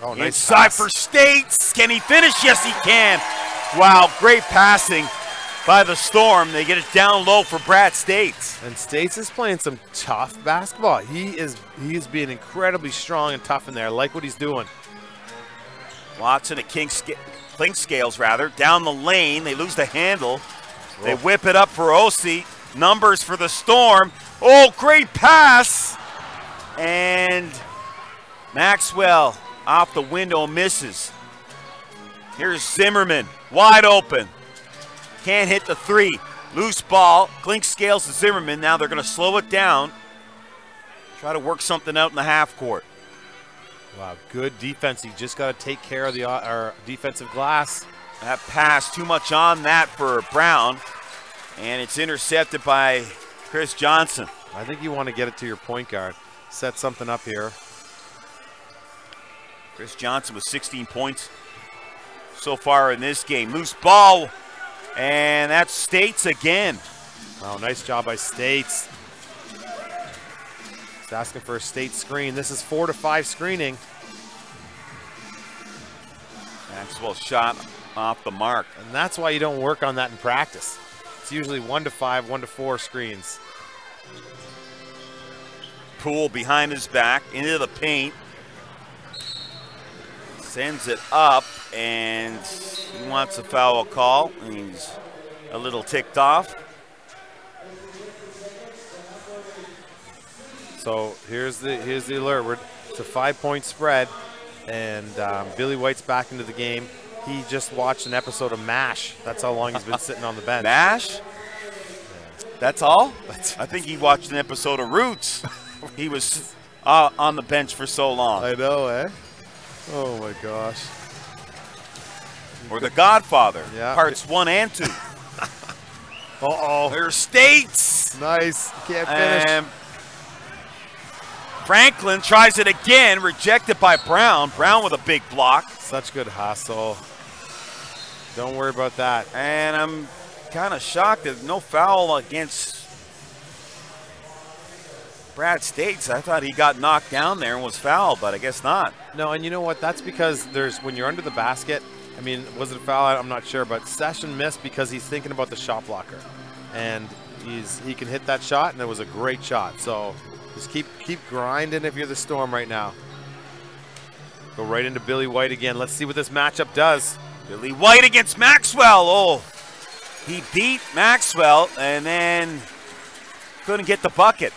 Oh, nice inside pass for States. Can he finish? Yes, he can. Wow, great passing by the Storm. They get it down low for Brad States. And States is playing some tough basketball. He is being incredibly strong and tough in there. I like what he's doing. Watson at Clinkscales rather. Down the lane. They lose the handle. They whip it up for Osei. Numbers for the Storm. Oh, great pass. And Maxwell off the window misses. Here's Zimmerman, wide open. Can't hit the 3. Loose ball. Clinkscales to Zimmerman. Now they're going to slow it down. Try to work something out in the half court. Wow, good defense. You just got to take care of the defensive glass. That pass, too much on that for Brown. And it's intercepted by Chris Johnson. I think you want to get it to your point guard. Set something up here. Chris Johnson with 16 points so far in this game. Loose ball, and that's States again. Oh, nice job by States. He's asking for a State screen. This is 4 to 5 screening. Maxwell shot off the mark. And that's why you don't work on that in practice. It's usually 1 to 5, 1 to 4 screens. Poole behind his back, into the paint. Sends it up, and he wants a foul call. He's a little ticked off. So here's the alert. It's a 5-point spread, and Billy White's back into the game. He just watched an episode of MASH. That's how long he's been sitting on the bench. MASH? That's all? I think he watched an episode of Roots. He was on the bench for so long. I know, eh? Oh my gosh. Or The Godfather, yeah. parts 1 and 2. Uh-oh. There's States. Nice. Can't finish. And Franklin tries it again, rejected by Brown. Brown with a big block. Such good hustle. Don't worry about that. And I'm kind of shocked that no foul against Brad States. I thought he got knocked down there and was fouled, but I guess not. No, and you know what? That's because when you're under the basket, I mean, was it a foul? I'm not sure, but Session missed because he's thinking about the shot blocker. And he can hit that shot, and it was a great shot. So just keep grinding if you're the Storm right now. Go right into Billy White again. Let's see what this matchup does. Billy White against Maxwell. Oh, he beat Maxwell and then couldn't get the bucket.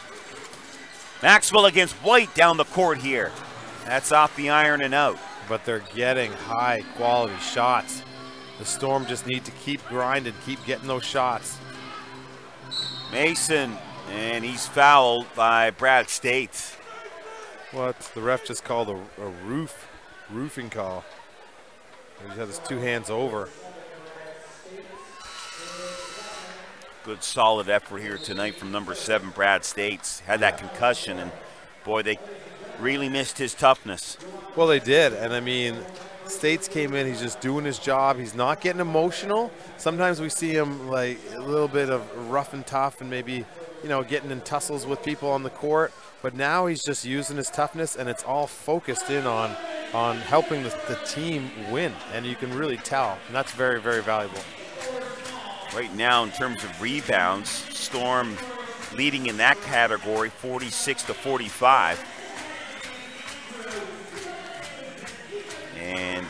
Maxwell against White down the court here. That's off the iron and out. But they're getting high quality shots. The Storm just need to keep grinding, keep getting those shots. Mason, and he's fouled by Brad States. What? The ref just called a roofing call. He had his 2 hands over. Good solid effort here tonight from number 7, Brad States. Had that concussion, and boy, they really missed his toughness. Well, they did, and I mean, States came in, he's just doing his job. He's not getting emotional. Sometimes we see him like a little bit of rough and tough and maybe, you know, getting in tussles with people on the court. But now he's just using his toughness, and it's all focused in on helping the team win, and you can really tell, and that's very, very valuable. Right now, in terms of rebounds, Storm leading in that category, 46-45. And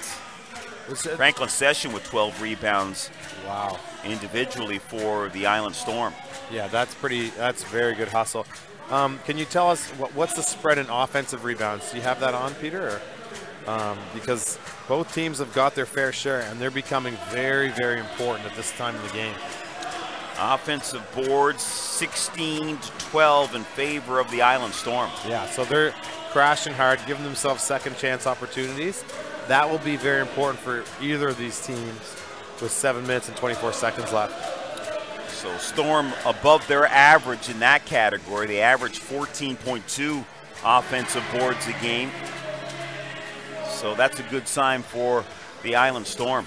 Franklin Session with 12 rebounds. Wow. Individually for the Island Storm. Yeah, that's very good hustle. Can you tell us what's the spread in offensive rebounds? Do you have that on, Peter? Or, because both teams have got their fair share, and they're becoming very, very important at this time of the game. Offensive boards 16-12 in favor of the Island Storm. Yeah, so they're crashing hard, giving themselves second chance opportunities. That will be very important for either of these teams with 7 minutes and 24 seconds left. So Storm above their average in that category. They average 14.2 offensive boards a game. So that's a good sign for the Island Storm.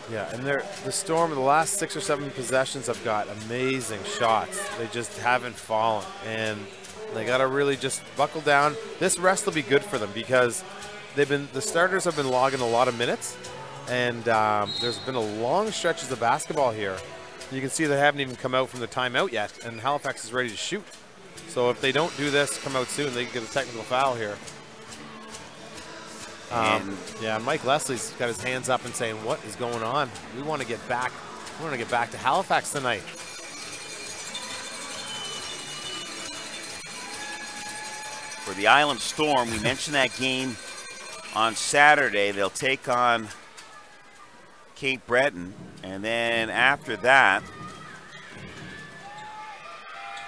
Yeah, and the Storm, the last 6 or 7 possessions have got amazing shots. They just haven't fallen, and they got to really just buckle down. This rest will be good for them because the starters have been logging a lot of minutes, and there's been a long stretches of basketball here. You can see they haven't even come out from the timeout yet, and Halifax is ready to shoot. So if they don't do this, come out soon, they can get a technical foul here. Yeah, Mike Leslie's got his hands up and saying, "What is going on? We want to get back. We want to get back to Halifax tonight." For the Island Storm, we mentioned that game on Saturday. They'll take on Cape Breton, and then after that,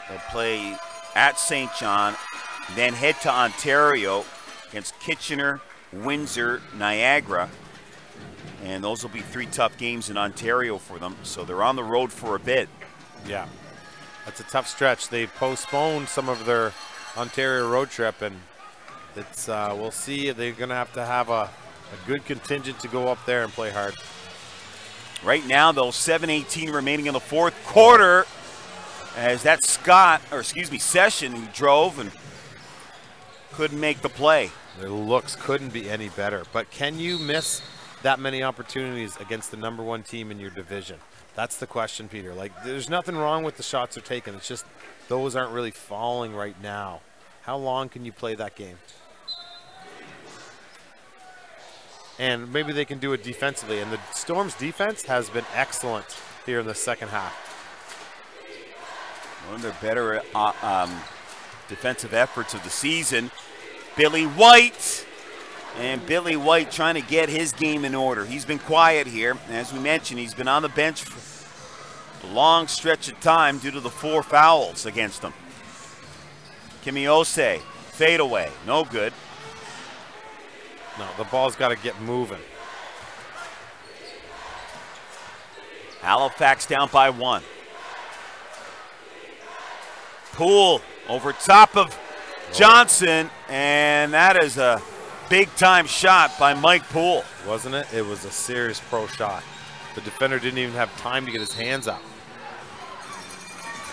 they'll play at St. John, then head to Ontario against Kitchener, Windsor, Niagara, and those will be 3 tough games in Ontario for them, so they're on the road for a bit. Yeah, that's a tough stretch. They postponed some of their Ontario road trip, and it's we'll see. They're going to have a good contingent to go up there and play hard. Right now, though, 7:18 remaining in the 4th quarter, as that Session, who drove and couldn't make the play. Their looks couldn't be any better, but can you miss that many opportunities against the #1 team in your division? That's the question, Peter. Like, there's nothing wrong with the shots they're taking. It's just those aren't really falling right now. How long can you play that game? And maybe they can do it defensively. And the Storm's defense has been excellent here in the second half. One of their better defensive efforts of the season. Billy White. And Billy White trying to get his game in order. He's been quiet here. As we mentioned, he's been on the bench for a long stretch of time due to the 4 fouls against him. Kimiose, fade away, no good. No, the ball's got to get moving. Halifax down by 1. Poole over top of Johnson, and that is a big-time shot by Mike Poole. Wasn't it? It was a serious pro shot. The defender didn't even have time to get his hands up.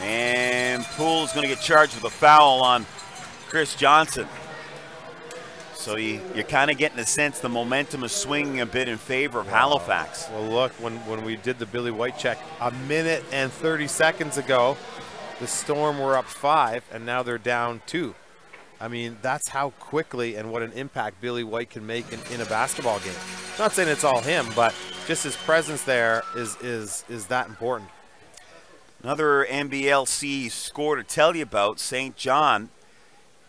And Poole's going to get charged with a foul on Chris Johnson. So you're kind of getting the sense the momentum is swinging a bit in favor of Halifax. Well, look, when we did the Billy White check a minute and 30 seconds ago, the Storm were up 5, and now they're down 2. I mean, that's how quickly and what an impact Billy White can make in a basketball game. Not saying it's all him, but just his presence there is that important. Another NBLC score to tell you about, St. John.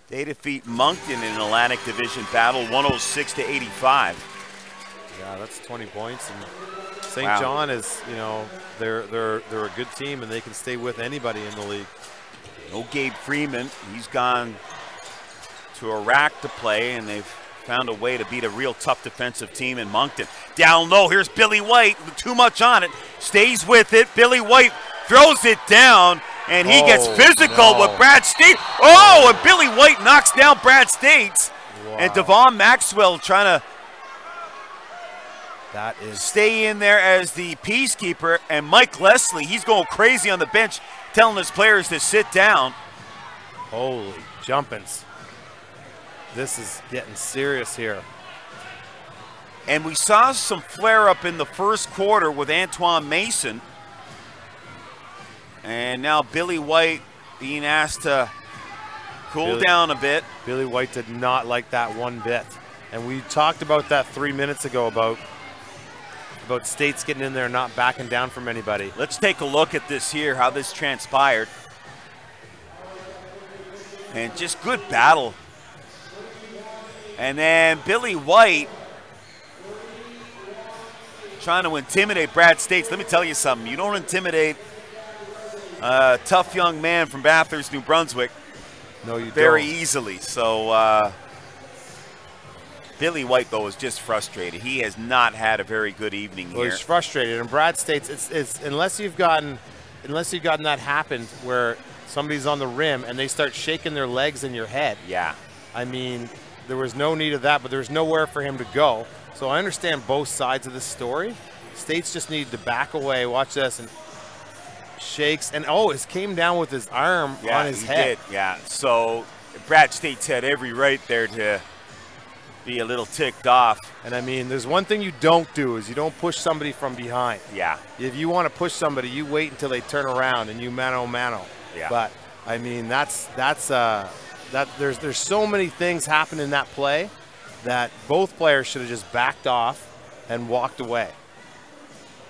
They defeat Moncton in an Atlantic Division battle, 106-85. Yeah, that's 20 points. And St. Wow. John is, you know, they're a good team, and they can stay with anybody in the league. No Gabe Freeman. He's gone to Iraq to play, and they've found a way to beat a real tough defensive team in Moncton. Down low, here's Billy White with too much on it. Stays with it. Billy White throws it down, and he gets physical with Brad State. Oh, and Billy White knocks down Brad States. Wow. And Devon Maxwell trying to stay in there as the peacekeeper. And Mike Leslie, he's going crazy on the bench, telling his players to sit down. Holy jumpins. This is getting serious here. And we saw some flare-up in the first quarter with Antoine Mason. And now Billy White being asked to cool down a bit. Billy White did not like that one bit. And we talked about that 3 minutes ago about States getting in there and not backing down from anybody. Let's take a look at this here, how this transpired. And just good battle. And then Billy White trying to intimidate Brad States. Let me tell you something. You don't intimidate a tough young man from Bathurst, New Brunswick. No, you very don't. easily. So Billy White, though, is just frustrated. He has not had a very good evening here. He's frustrated. And Brad States, it's unless you've gotten that happened where somebody's on the rim and they start shaking their legs in your head. Yeah. I mean, there was no need of that, but there was nowhere for him to go. So I understand both sides of this story. States just needed to back away. Watch this, and shakes, and it came down with his arm on his head. Yeah, so Brad States had every right there to be a little ticked off. And I mean, there's one thing you don't do is you don't push somebody from behind. Yeah. If you want to push somebody, you wait until they turn around and you mano-mano. Yeah. But I mean, there's so many things happen in that play that both players should have just backed off and walked away.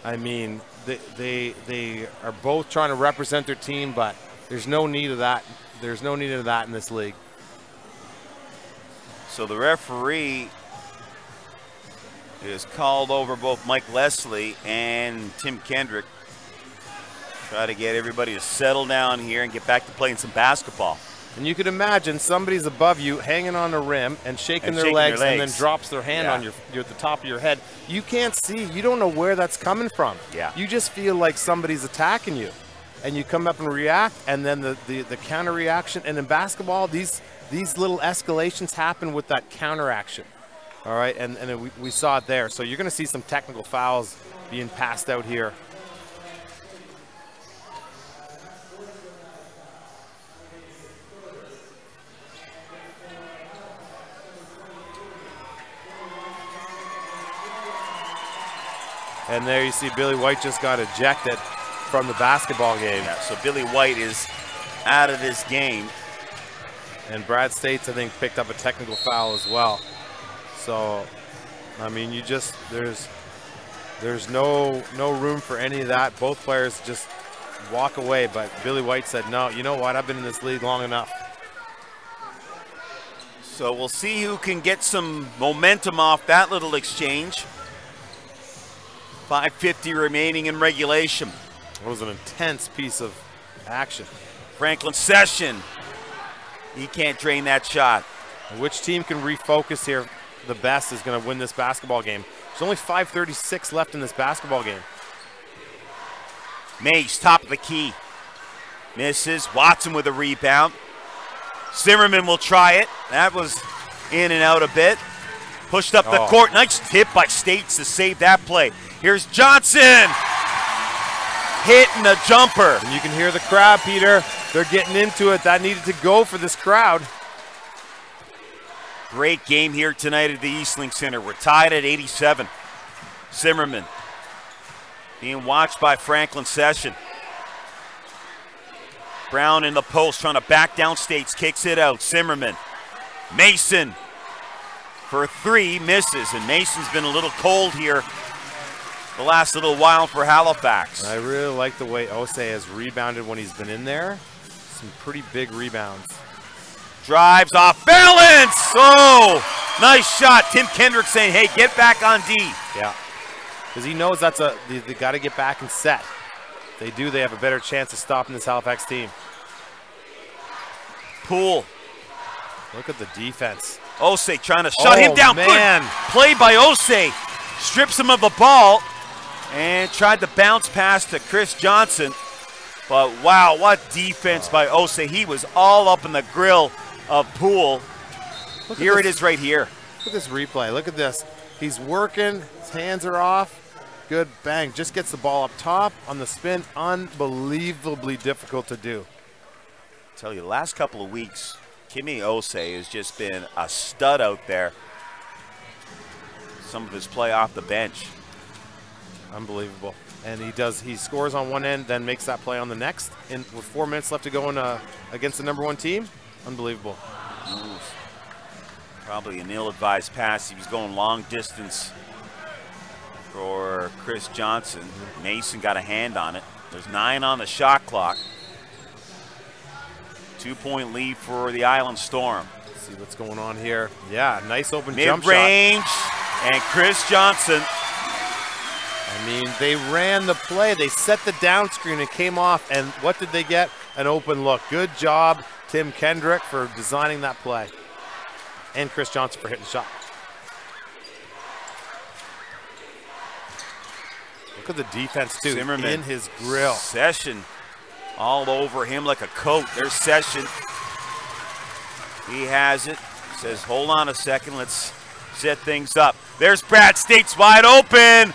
I mean, they are both trying to represent their team, but there's no need of that. There's no need of that in this league. So the referee is called over both Mike Leslie and Tim Kendrick. Try to get everybody to settle down here and get back to playing some basketball. And you can imagine somebody's above you hanging on the rim and shaking their legs and then drops their hand on your the top of your head. You can't see. You don't know where that's coming from. Yeah. You just feel like somebody's attacking you. And you come up and react, and then the counter reaction. And in basketball, these little escalations happen with that counter action. All right, and we saw it there. So you're going to see some technical fouls being passed out here. And there you see Billy White just got ejected from the basketball game. Yeah, so Billy White is out of this game. And Brad States, I think, picked up a technical foul as well. So, I mean, there's no room for any of that. Both players just walk away, but Billy White said, no, you know what, I've been in this league long enough. So we'll see who can get some momentum off that little exchange. 5:50 remaining in regulation. It was an intense piece of action. Franklin Session, he can't drain that shot. Which team can refocus here the best is going to win this basketball game. There's only 5:36 left in this basketball game. Mace, top of the key. Misses. Watson with a rebound. Zimmerman will try it. That was in and out a bit. Pushed up the court. Nice tip by States to save that play. Here's Johnson. Hitting a jumper. And you can hear the crowd, Peter. They're getting into it. That needed to go for this crowd. Great game here tonight at the Eastlink Center. We're tied at 87. Zimmerman being watched by Franklin Session. Brown in the post trying to back down States. Kicks it out. Zimmerman. Mason for three. Misses. And Mason's been a little cold here the last little while for Halifax. I really like the way Osei has rebounded when he's been in there. Some pretty big rebounds. Drives off balance. Oh, nice shot. Tim Kendrick saying, hey, get back on D. Yeah, because he knows that's they got to get back and set. If they do, they have a better chance of stopping this Halifax team. Poole. Look at the defense. Osei trying to shut him down. Man. Good play by Osei. Strips him of the ball and tried to bounce pass to Chris Johnson. But wow, what defense by Osei. He was all up in the grill of Poole. Here it is right here. Look at this replay. Look at this. He's working. His hands are off. Good bang. Just gets the ball up top on the spin. Unbelievably difficult to do. I tell you, the last couple of weeks, Kimi Osei has just been a stud out there. Some of his play off the bench. Unbelievable. And he scores on one end, then makes that play on the next. And with 4 minutes left to go against the #1 team, unbelievable. Probably an ill-advised pass. He was going long distance for Chris Johnson. Mason got a hand on it. There's 9 on the shot clock. 2-point lead for the Island Storm. Let's see what's going on here. Yeah, nice open jump shot. Mid-range, and Chris Johnson. I mean, they ran the play. They set the down screen and came off, and what did they get? An open look. Good job, Tim Kendrick, for designing that play. And Chris Johnson for hitting the shot. Look at the defense, too. Zimmerman in his grill. Session all over him like a coat. There's Session. He has it. Says, hold on a second. Let's set things up. There's Brad States wide open.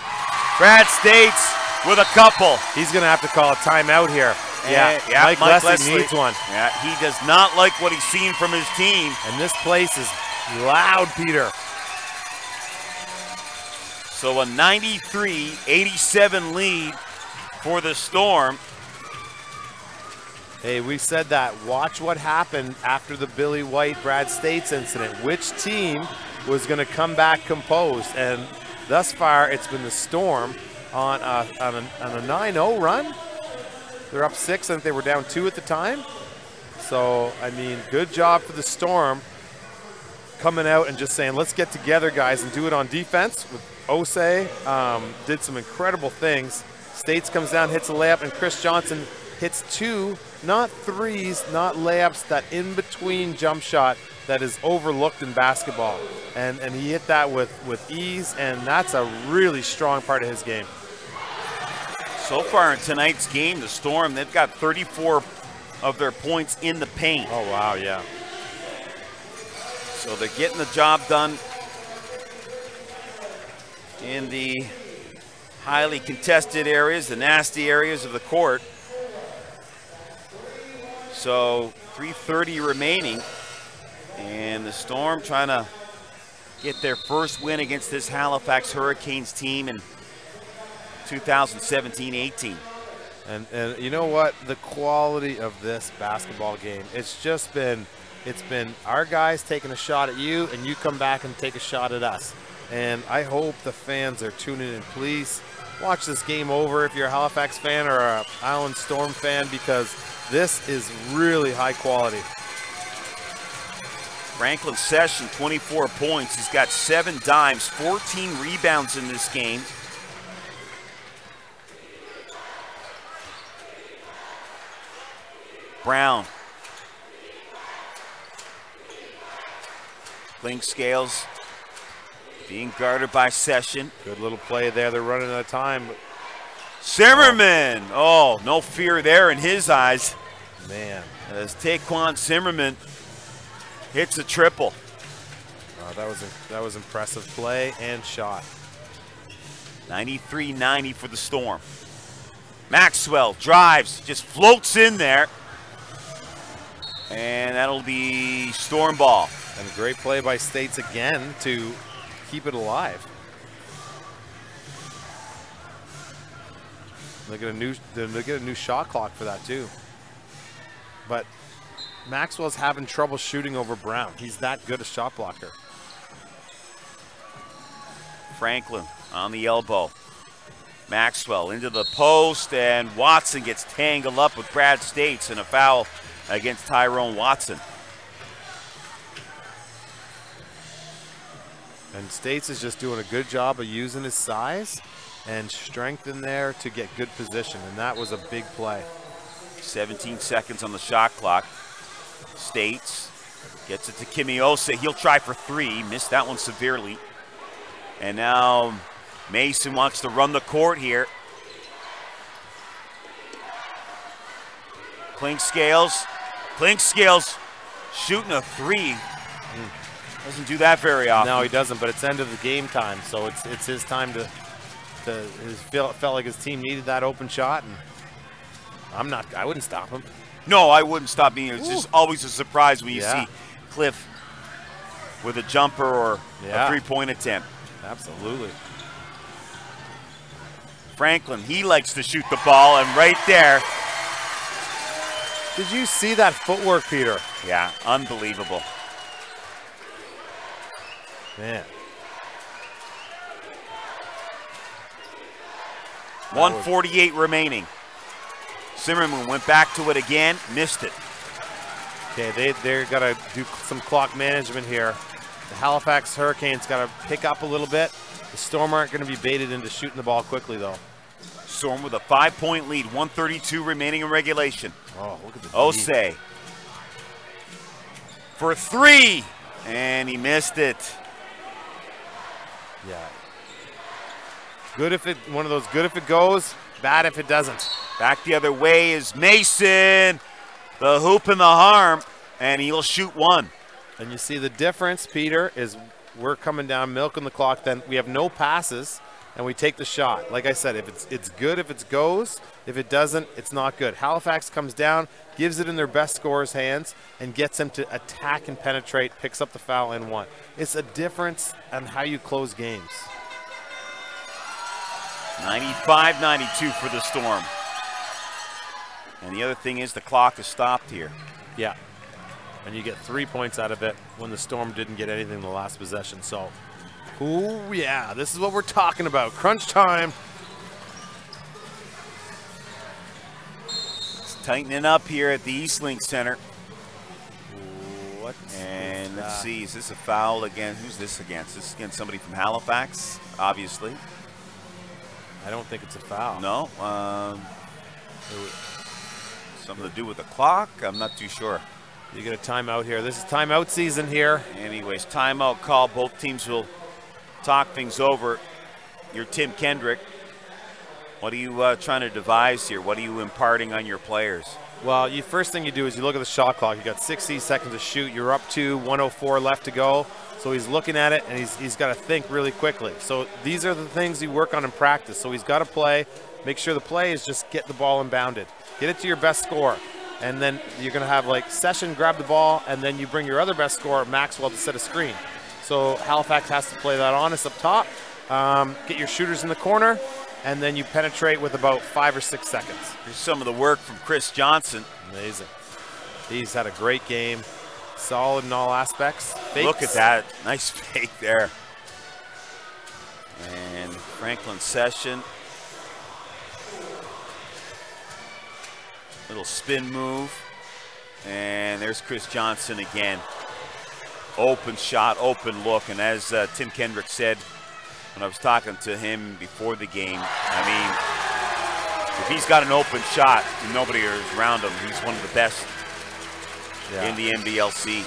Brad States with a couple. He's going to have to call a timeout here. Yeah, Mike Leslie needs one. Yeah, he does not like what he's seen from his team. And this place is loud, Peter. So a 93-87 lead for the Storm. Hey, we said that. Watch what happened after the Billy White, Brad States incident. Which team was going to come back composed? And thus far, it's been the Storm on a 9-0 run. They're up 6, and they were down 2 at the time. So, I mean, good job for the Storm coming out and just saying, let's get together, guys, and do it on defense. With Osei, did some incredible things. States comes down, hits a layup, and Chris Johnson hits 2, not 3s, not layups, that in-between jump shot that is overlooked in basketball. And he hit that with ease, and that's a really strong part of his game. So far in tonight's game, the Storm, they've got 34 of their points in the paint. Oh, wow, yeah. So they're getting the job done in the highly contested areas, the nasty areas of the court. So 3:30 remaining, and the Storm trying to get their first win against this Halifax Hurricanes team in 2017-18. And you know what? The quality of this basketball game, it's been our guys taking a shot at you, and you come back and take a shot at us. And I hope the fans are tuning in. Please watch this game over if you're a Halifax fan or a Island Storm fan, because this is really high quality. Franklin Session, 24 points. He's got 7 dimes, 14 rebounds in this game. Brown. Clink Scales being guarded by Session. Good little play there. They're running out of time. Zimmerman. Oh, no fear there in his eyes. Man. As Taquan Zimmerman hits a triple. That was impressive play and shot. 93-90 for the Storm. Maxwell drives, just floats in there. And that'll be Storm ball. And a great play by States again to keep it alive. They get a new shot clock for that too. But Maxwell's having trouble shooting over Brown. He's that good a shot blocker. Franklin on the elbow. Maxwell into the post, and Watson gets tangled up with Brad States in a foul against Tyrone Watson. And States is just doing a good job of using his size and strength in there to get good position, and that was a big play. 17 seconds on the shot clock. States gets it to Kimiosa. He'll try for 3. Missed that one severely. And now Mason wants to run the court here. Clink Scales shooting a 3. Doesn't do that very often. No, he doesn't, but it's end of the game time, so it's his time to felt like his team needed that open shot, and I wouldn't stop him. No, I wouldn't stop me. It's just always a surprise when you see Cliff with a jumper or a three-point attempt. Absolutely. Franklin, he likes to shoot the ball, and right there. Did you see that footwork, Peter? Yeah, unbelievable. Man. 1:48 remaining. Zimmerman went back to it again, missed it. Okay, they're got to do some clock management here. The Halifax Hurricanes got to pick up a little bit. The Storm aren't going to be baited into shooting the ball quickly, though. Storm with a 5-point lead, 1:32 remaining in regulation. Oh, look at the Osei for 3, and he missed it. Yeah. Good if it goes, bad if it doesn't. Back the other way is Mason. The hoop and the harm, and he'll shoot 1. And you see the difference, Peter, is we're coming down, milking the clock, then we have no passes, and we take the shot. Like I said, if it's good if it goes. If it doesn't, it's not good. Halifax comes down, gives it in their best scorer's hands, and gets them to attack and penetrate, picks up the foul and 1. It's a difference on how you close games. 95-92 for the Storm. And the other thing is the clock is stopped here. Yeah. And you get 3 points out of it when the Storm didn't get anything in the last possession. So, ooh, yeah, this is what we're talking about. Crunch time. It's tightening up here at the Eastlink Center. What? And let's see, is this a foul again? Who's this against? This is against somebody from Halifax, obviously. I don't think it's a foul. No. Something to do with the clock? I'm not too sure. You get a timeout here. This is timeout season here. Anyways, timeout call. Both teams will talk things over. You're Tim Kendrick. What are you trying to devise here? What are you imparting on your players? Well, first thing you do is you look at the shot clock. You got 60 seconds to shoot. You're up to 104 left to go. So he's looking at it, and he's got to think really quickly. So these are the things you work on in practice. So he's got to play. Make sure the play is just get the ball inbounded. Get it to your best scorer. And then you're going to have like Session grab the ball, and then you bring your other best scorer, Maxwell, to set a screen. So Halifax has to play that honest up top. Get your shooters in the corner, and then you penetrate with about 5 or 6 seconds. Here's some of the work from Chris Johnson. Amazing. He's had a great game. Solid in all aspects. Fakes. Look at that. Nice fake there. And Franklin Session. Little spin move. And there's Chris Johnson again. Open shot, open look. And as Tim Kendrick said when I was talking to him before the game, I mean, if he's got an open shot and nobody is around him, he's one of the best in the NBLC.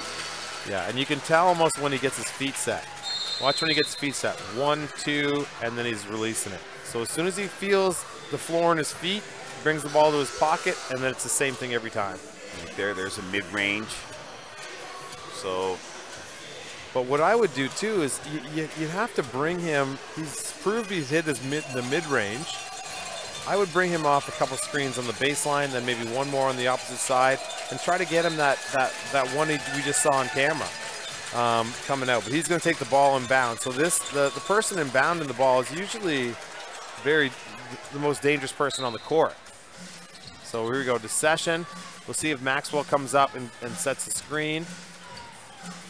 Yeah, and you can tell almost when he gets his feet set. Watch when he gets his feet set. 1, 2, and then he's releasing it. So as soon as he feels the floor in his feet, he brings the ball to his pocket, and then it's the same thing every time. Right there's a mid-range. So, but what I would do too is you have to bring him. He's proved he's hit the mid-range. I would bring him off a couple screens on the baseline, then maybe one more on the opposite side, and try to get him that one we just saw on camera coming out. But he's going to take the ball in bounds. So the person inbounding the ball is usually the most dangerous person on the court. So here we go to Session. We'll see if Maxwell comes up and sets the screen.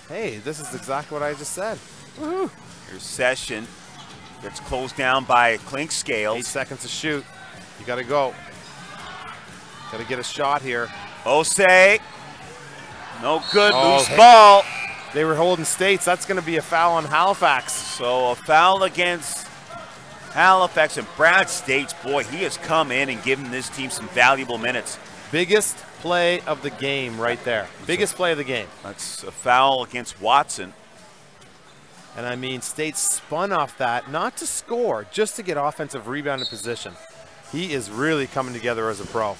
Hey, this is exactly what I just said. Woohoo! Here's Session. Gets closed down by Clink Scales. 8 seconds to shoot. You got to go. Got to get a shot here. Osei. No good. Loose ball. They were holding States. That's going to be a foul on Halifax. So a foul against Halifax, and Brad States, boy, he has come in and given this team some valuable minutes. Biggest play of the game right there. Biggest play of the game. That's a foul against Watson. And I mean, State spun off that, not to score, just to get offensive rebound in position. He is really coming together as a pro.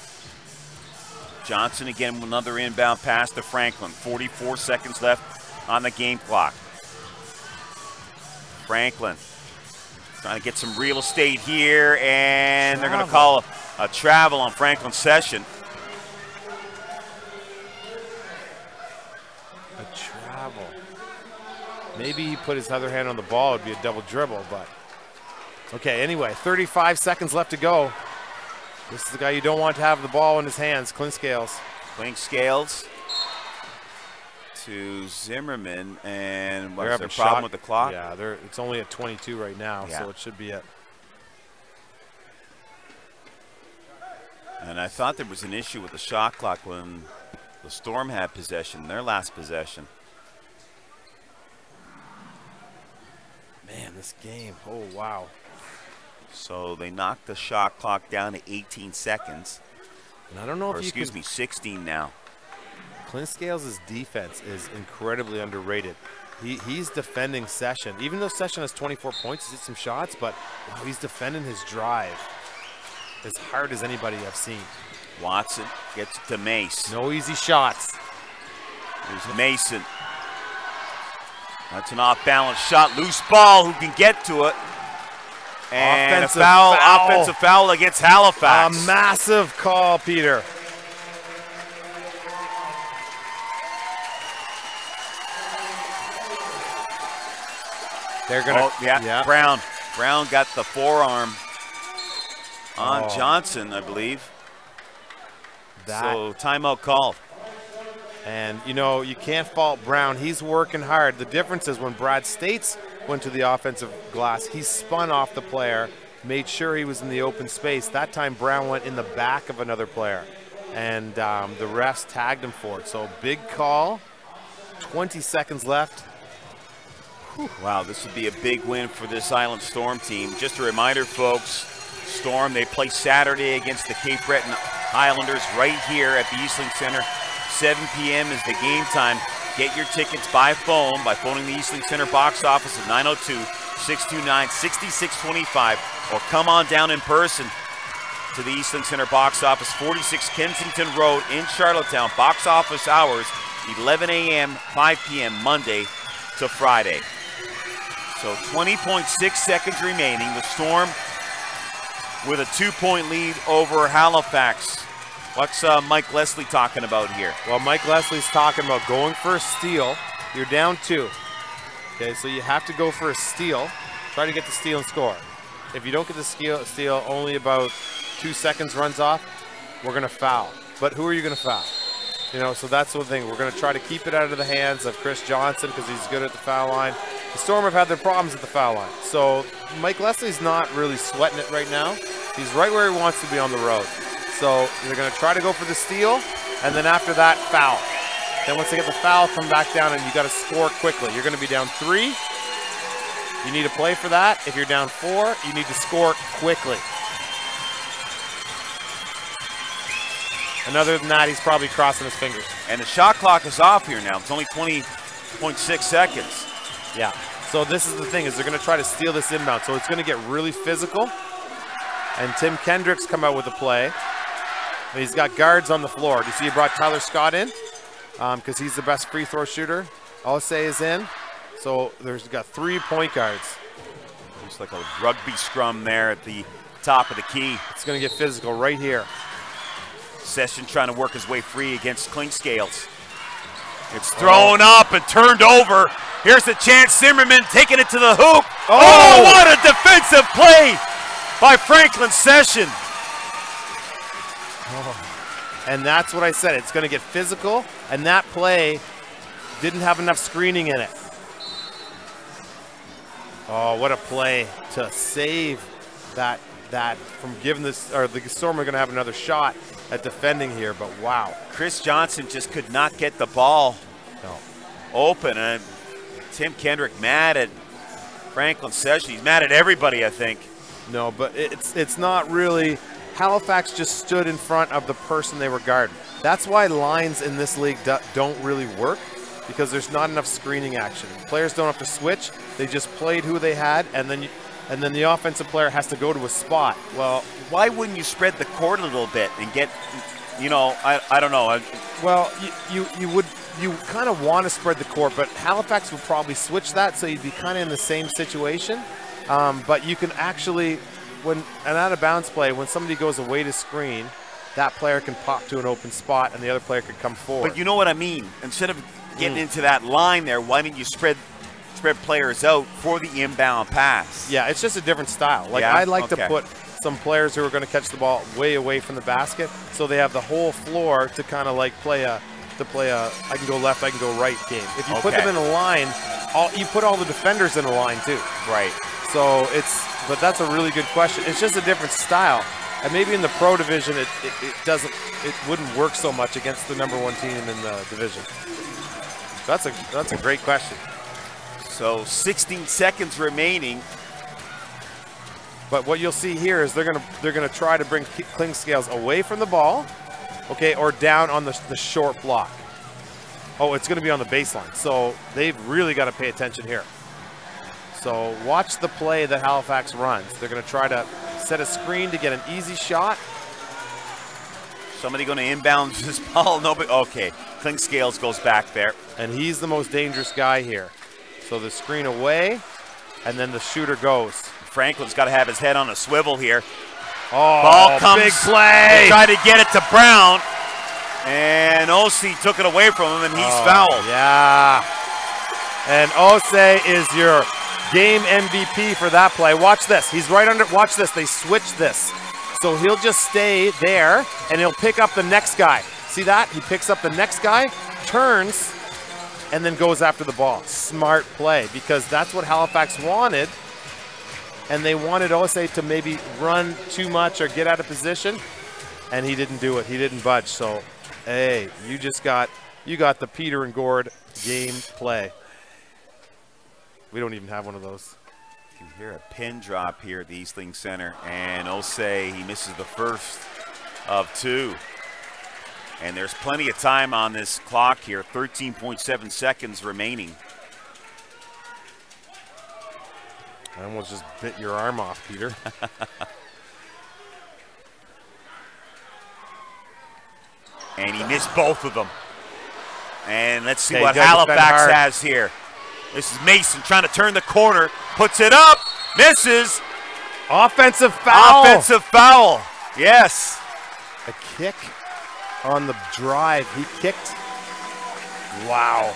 Johnson again with another inbound pass to Franklin. 44 seconds left on the game clock. Franklin trying to get some real estate here, and they're going to call a travel on Franklin Session. A travel. Maybe he put his other hand on the ball. It would be a double dribble, but okay, anyway, 35 seconds left to go. This is the guy you don't want to have the ball in his hands, Clink Scales. Clink Scales to Zimmerman, and what's the problem with the clock? Yeah, it's only at 22 right now, so it should be at. And I thought there was an issue with the shot clock when the Storm had possession, their last possession. Man, this game, oh wow. So they knocked the shot clock down to 18 seconds. And I don't know if you excuse me, 16 now. Clink Scales' defense is incredibly underrated. He's defending Session. Even though Session has 24 points, he's hit some shots, but wow, he's defending his drive as hard as anybody I've seen. Watson gets to Mace. No easy shots. There's Mason. That's an off-balance shot. Loose ball. Who can get to it? And offensive foul against Halifax. A massive call, Peter. They're gonna. Brown got the forearm on Johnson, I believe. So timeout called. And you know, you can't fault Brown. He's working hard. The difference is when Brad States went to the offensive glass, he spun off the player, made sure he was in the open space. That time Brown went in the back of another player, and the refs tagged him for it. So big call, 20 seconds left. Whew. Wow, this would be a big win for this Island Storm team. Just a reminder, folks, Storm, they play Saturday against the Cape Breton Highlanders right here at the Eastlink Center. 7 p.m. is the game time. Get your tickets by phone by phoning the Eastlink Center box office at 902-629-6625, or come on down in person to the Eastlink Center box office, 46 Kensington Road in Charlottetown. Box office hours 11 a.m., 5 p.m. Monday to Friday. So 20.6 seconds remaining. The Storm with a 2-point lead over Halifax. What's Mike Leslie talking about here? Well, Mike Leslie's talking about going for a steal. You're down 2. Okay, so you have to go for a steal. Try to get the steal and score. if you don't get the steal, only about 2 seconds runs off, we're going to foul. But who are you going to foul? You know, so that's the thing. We're going to try to keep it out of the hands of Chris Johnson because he's good at the foul line. The Storm have had their problems at the foul line. So Mike Leslie's not really sweating it right now. He's right where he wants to be on the road. So they're going to try to go for the steal, and then after that, foul. Then once they get the foul, come back down, and you got to score quickly. You're going to be down 3. You need to play for that. If you're down 4, you need to score quickly. And other than that, he's probably crossing his fingers. And the shot clock is off here now. It's only 20.6 seconds. Yeah. So this is the thing, is they're going to try to steal this inbound. So it's going to get really physical. And Tim Kendrick's come out with a play. He's got guards on the floor. Do you see he brought Tyler Scott in? Because he's the best free throw shooter. Osei is in. So there's got 3 point guards. Looks like a rugby scrum there at the top of the key. It's going to get physical right here. Session trying to work his way free against Klingscales. It's thrown up and turned over. Here's the chance. Zimmerman taking it to the hoop. Oh, what a defensive play by Franklin Session. And that's what I said. It's going to get physical, and that play didn't have enough screening in it. Oh, what a play to save that from giving this, or the Storm are going to have another shot at defending here, but wow. Chris Johnson just could not get the ball open, and Tim Kendrick mad at Franklin Session. He's mad at everybody, I think. No, but it's not really. Halifax just stood in front of the person they were guarding. That's why lines in this league don't really work, because there's not enough screening action. Players don't have to switch. They just played who they had, and then the offensive player has to go to a spot. Well, why wouldn't you spread the court a little bit and get, you know, I don't know. Well, you kind of want to spread the court, but Halifax would probably switch that, so you'd be kind of in the same situation. But you can actually, when an out-of-bounds play, when somebody goes away to screen, that player can pop to an open spot, and the other player could come forward. But you know what I mean? Instead of getting into that line there, why didn't you spread players out for the inbound pass? Yeah, it's just a different style. Like, yeah? I'd like to put some players who are going to catch the ball way away from the basket, so they have the whole floor to kind of like play a I can go left, I can go right game. If you put them in a line, you put all the defenders in a line too. Right. So but that's a really good question. It's just a different style, and maybe in the pro division it wouldn't work so much against the #1 team in the division. That's a great question. So 16 seconds remaining. But what you'll see here is they're gonna try to bring Klingscales away from the ball, okay, or down on the short block. Oh, it's gonna be on the baseline. So they've really got to pay attention here. So watch the play that Halifax runs. They're gonna try to set a screen to get an easy shot. Somebody gonna inbound this ball? Nobody. Okay, Klingscales goes back there. And he's the most dangerous guy here. So the screen away, and then the shooter goes. Franklin's got to have his head on a swivel here. Oh, ball comes. Big play. They try to get it to Brown, and Osei took it away from him, and he's fouled. Yeah. And Osei is your game MVP for that play. Watch this. He's right under. Watch this. They switch this. So he'll just stay there, and he'll pick up the next guy. See that? He picks up the next guy, turns, and then goes after the ball. Smart play, because that's what Halifax wanted. And they wanted Osei to maybe run too much or get out of position, and he didn't do it. He didn't budge. So, hey, you got the Peter and Gord game play. We don't even have one of those. You can hear a pin drop here at the Eastling Center, and Osei, he misses the first of 2. And there's plenty of time on this clock here, 13.7 seconds remaining. I almost just bit your arm off, Peter. And he missed both of them. And let's see Okay, what good, Halifax has here. This is Mason trying to turn the corner, puts it up, misses. Offensive foul. Offensive foul, yes. A kick on the drive. He kicked. Wow.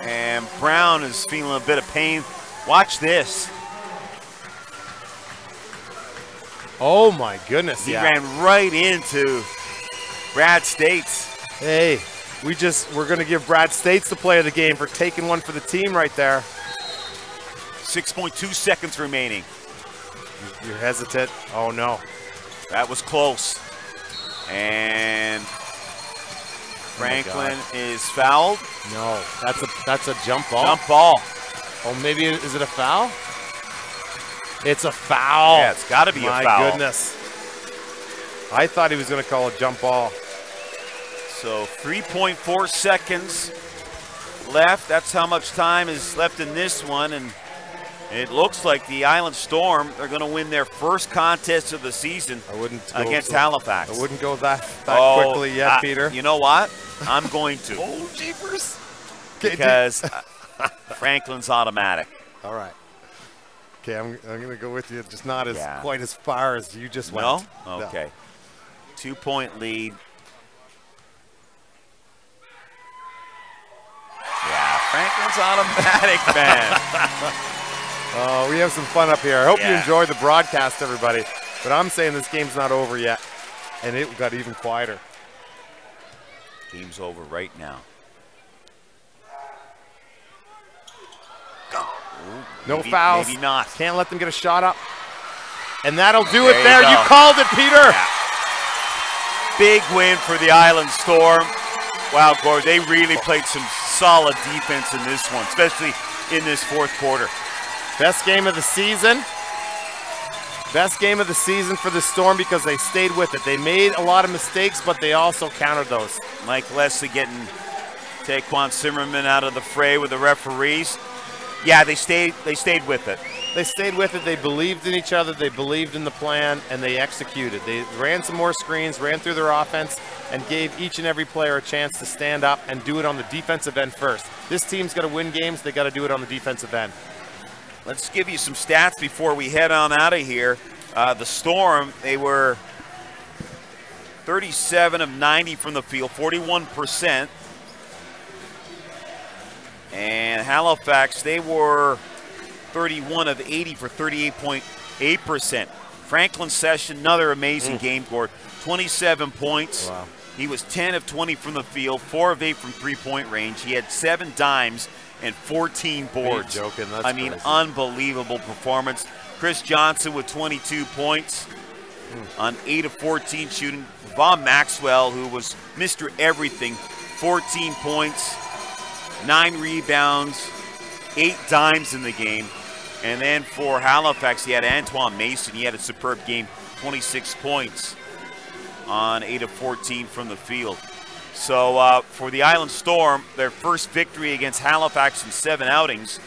And Brown is feeling a bit of pain. Watch this. Oh my goodness, He ran right into Brad States. Hey, we're going to give Brad States the play of the game for taking one for the team right there. 6.2 seconds remaining. You're hesitant. Oh no. That was close. And Franklin is fouled. No, that's a jump ball. Jump ball. Oh, maybe is it a foul? It's a foul. Yeah, it's got to be a foul. My goodness. I thought he was going to call a jump ball. So 3.4 seconds left. That's how much time is left in this one. And it looks like the Island Storm are going to win their first contest of the season against Halifax. I wouldn't go that quickly yet, Peter. You know what? I'm going to. Oh, jeepers. Because Franklin's automatic. All right. Okay, I'm going to go with you. Just not as quite as far as you just went. No? Okay. 2-point lead. Yeah, Franklin's automatic, man. We have some fun up here. I hope you enjoyed the broadcast, everybody. But I'm saying this game's not over yet, and it got even quieter. Game's over right now. No fouls. Maybe not. Can't let them get a shot up. And that'll do it There there. You called it, Peter. Yeah. Big win for the Island Storm. Wow, Gord, they really played some solid defense in this one, especially in this fourth quarter. Best game of the season. Best game of the season for the Storm because they stayed with it. They made a lot of mistakes, but they also countered those. Mike Leslie getting Taquan Zimmerman out of the fray with the referees. Yeah, they stayed with it. They stayed with it. They believed in each other. They believed in the plan, and they executed. They ran some more screens, ran through their offense, and gave each and every player a chance to stand up and do it on the defensive end first. This team's got to win games. They got to do it on the defensive end. Let's give you some stats before we head on out of here. The Storm, they were 37 of 90 from the field, 41%. And Halifax, they were 31 of 80 for 38.8%. Franklin Session, another amazing game, Gord. 27 points. Wow. He was 10 of 20 from the field, 4 of 8 from three-point range. He had 7 dimes and 14 boards. Are you joking? That's crazy. Unbelievable performance. Chris Johnson with 22 points on 8 of 14 shooting. Von Maxwell, who was Mr. Everything, 14 points, 9 rebounds, 8 dimes in the game. And then for Halifax, he had Antoine Mason. He had a superb game, 26 points on 8 of 14 from the field. So for the Island Storm, their first victory against Halifax in 7 outings.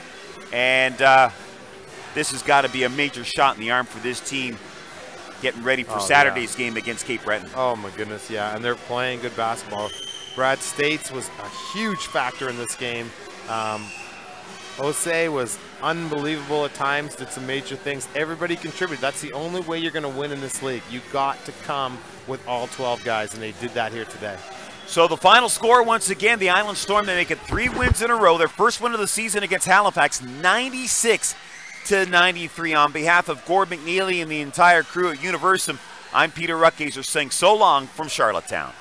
And this has got to be a major shot in the arm for this team getting ready for Saturday's game against Cape Breton. Oh, my goodness, yeah. And they're playing good basketball. Brad States was a huge factor in this game. Osei was unbelievable at times, did some major things. Everybody contributed. That's the only way you're going to win in this league. You've got to come with all 12 guys, and they did that here today. So the final score, once again, the Island Storm, they make it 3 wins in a row. Their first win of the season against Halifax, 96-93. On behalf of Gord McNeely and the entire crew at Universum, I'm Peter Ruckgazer saying so long from Charlottetown.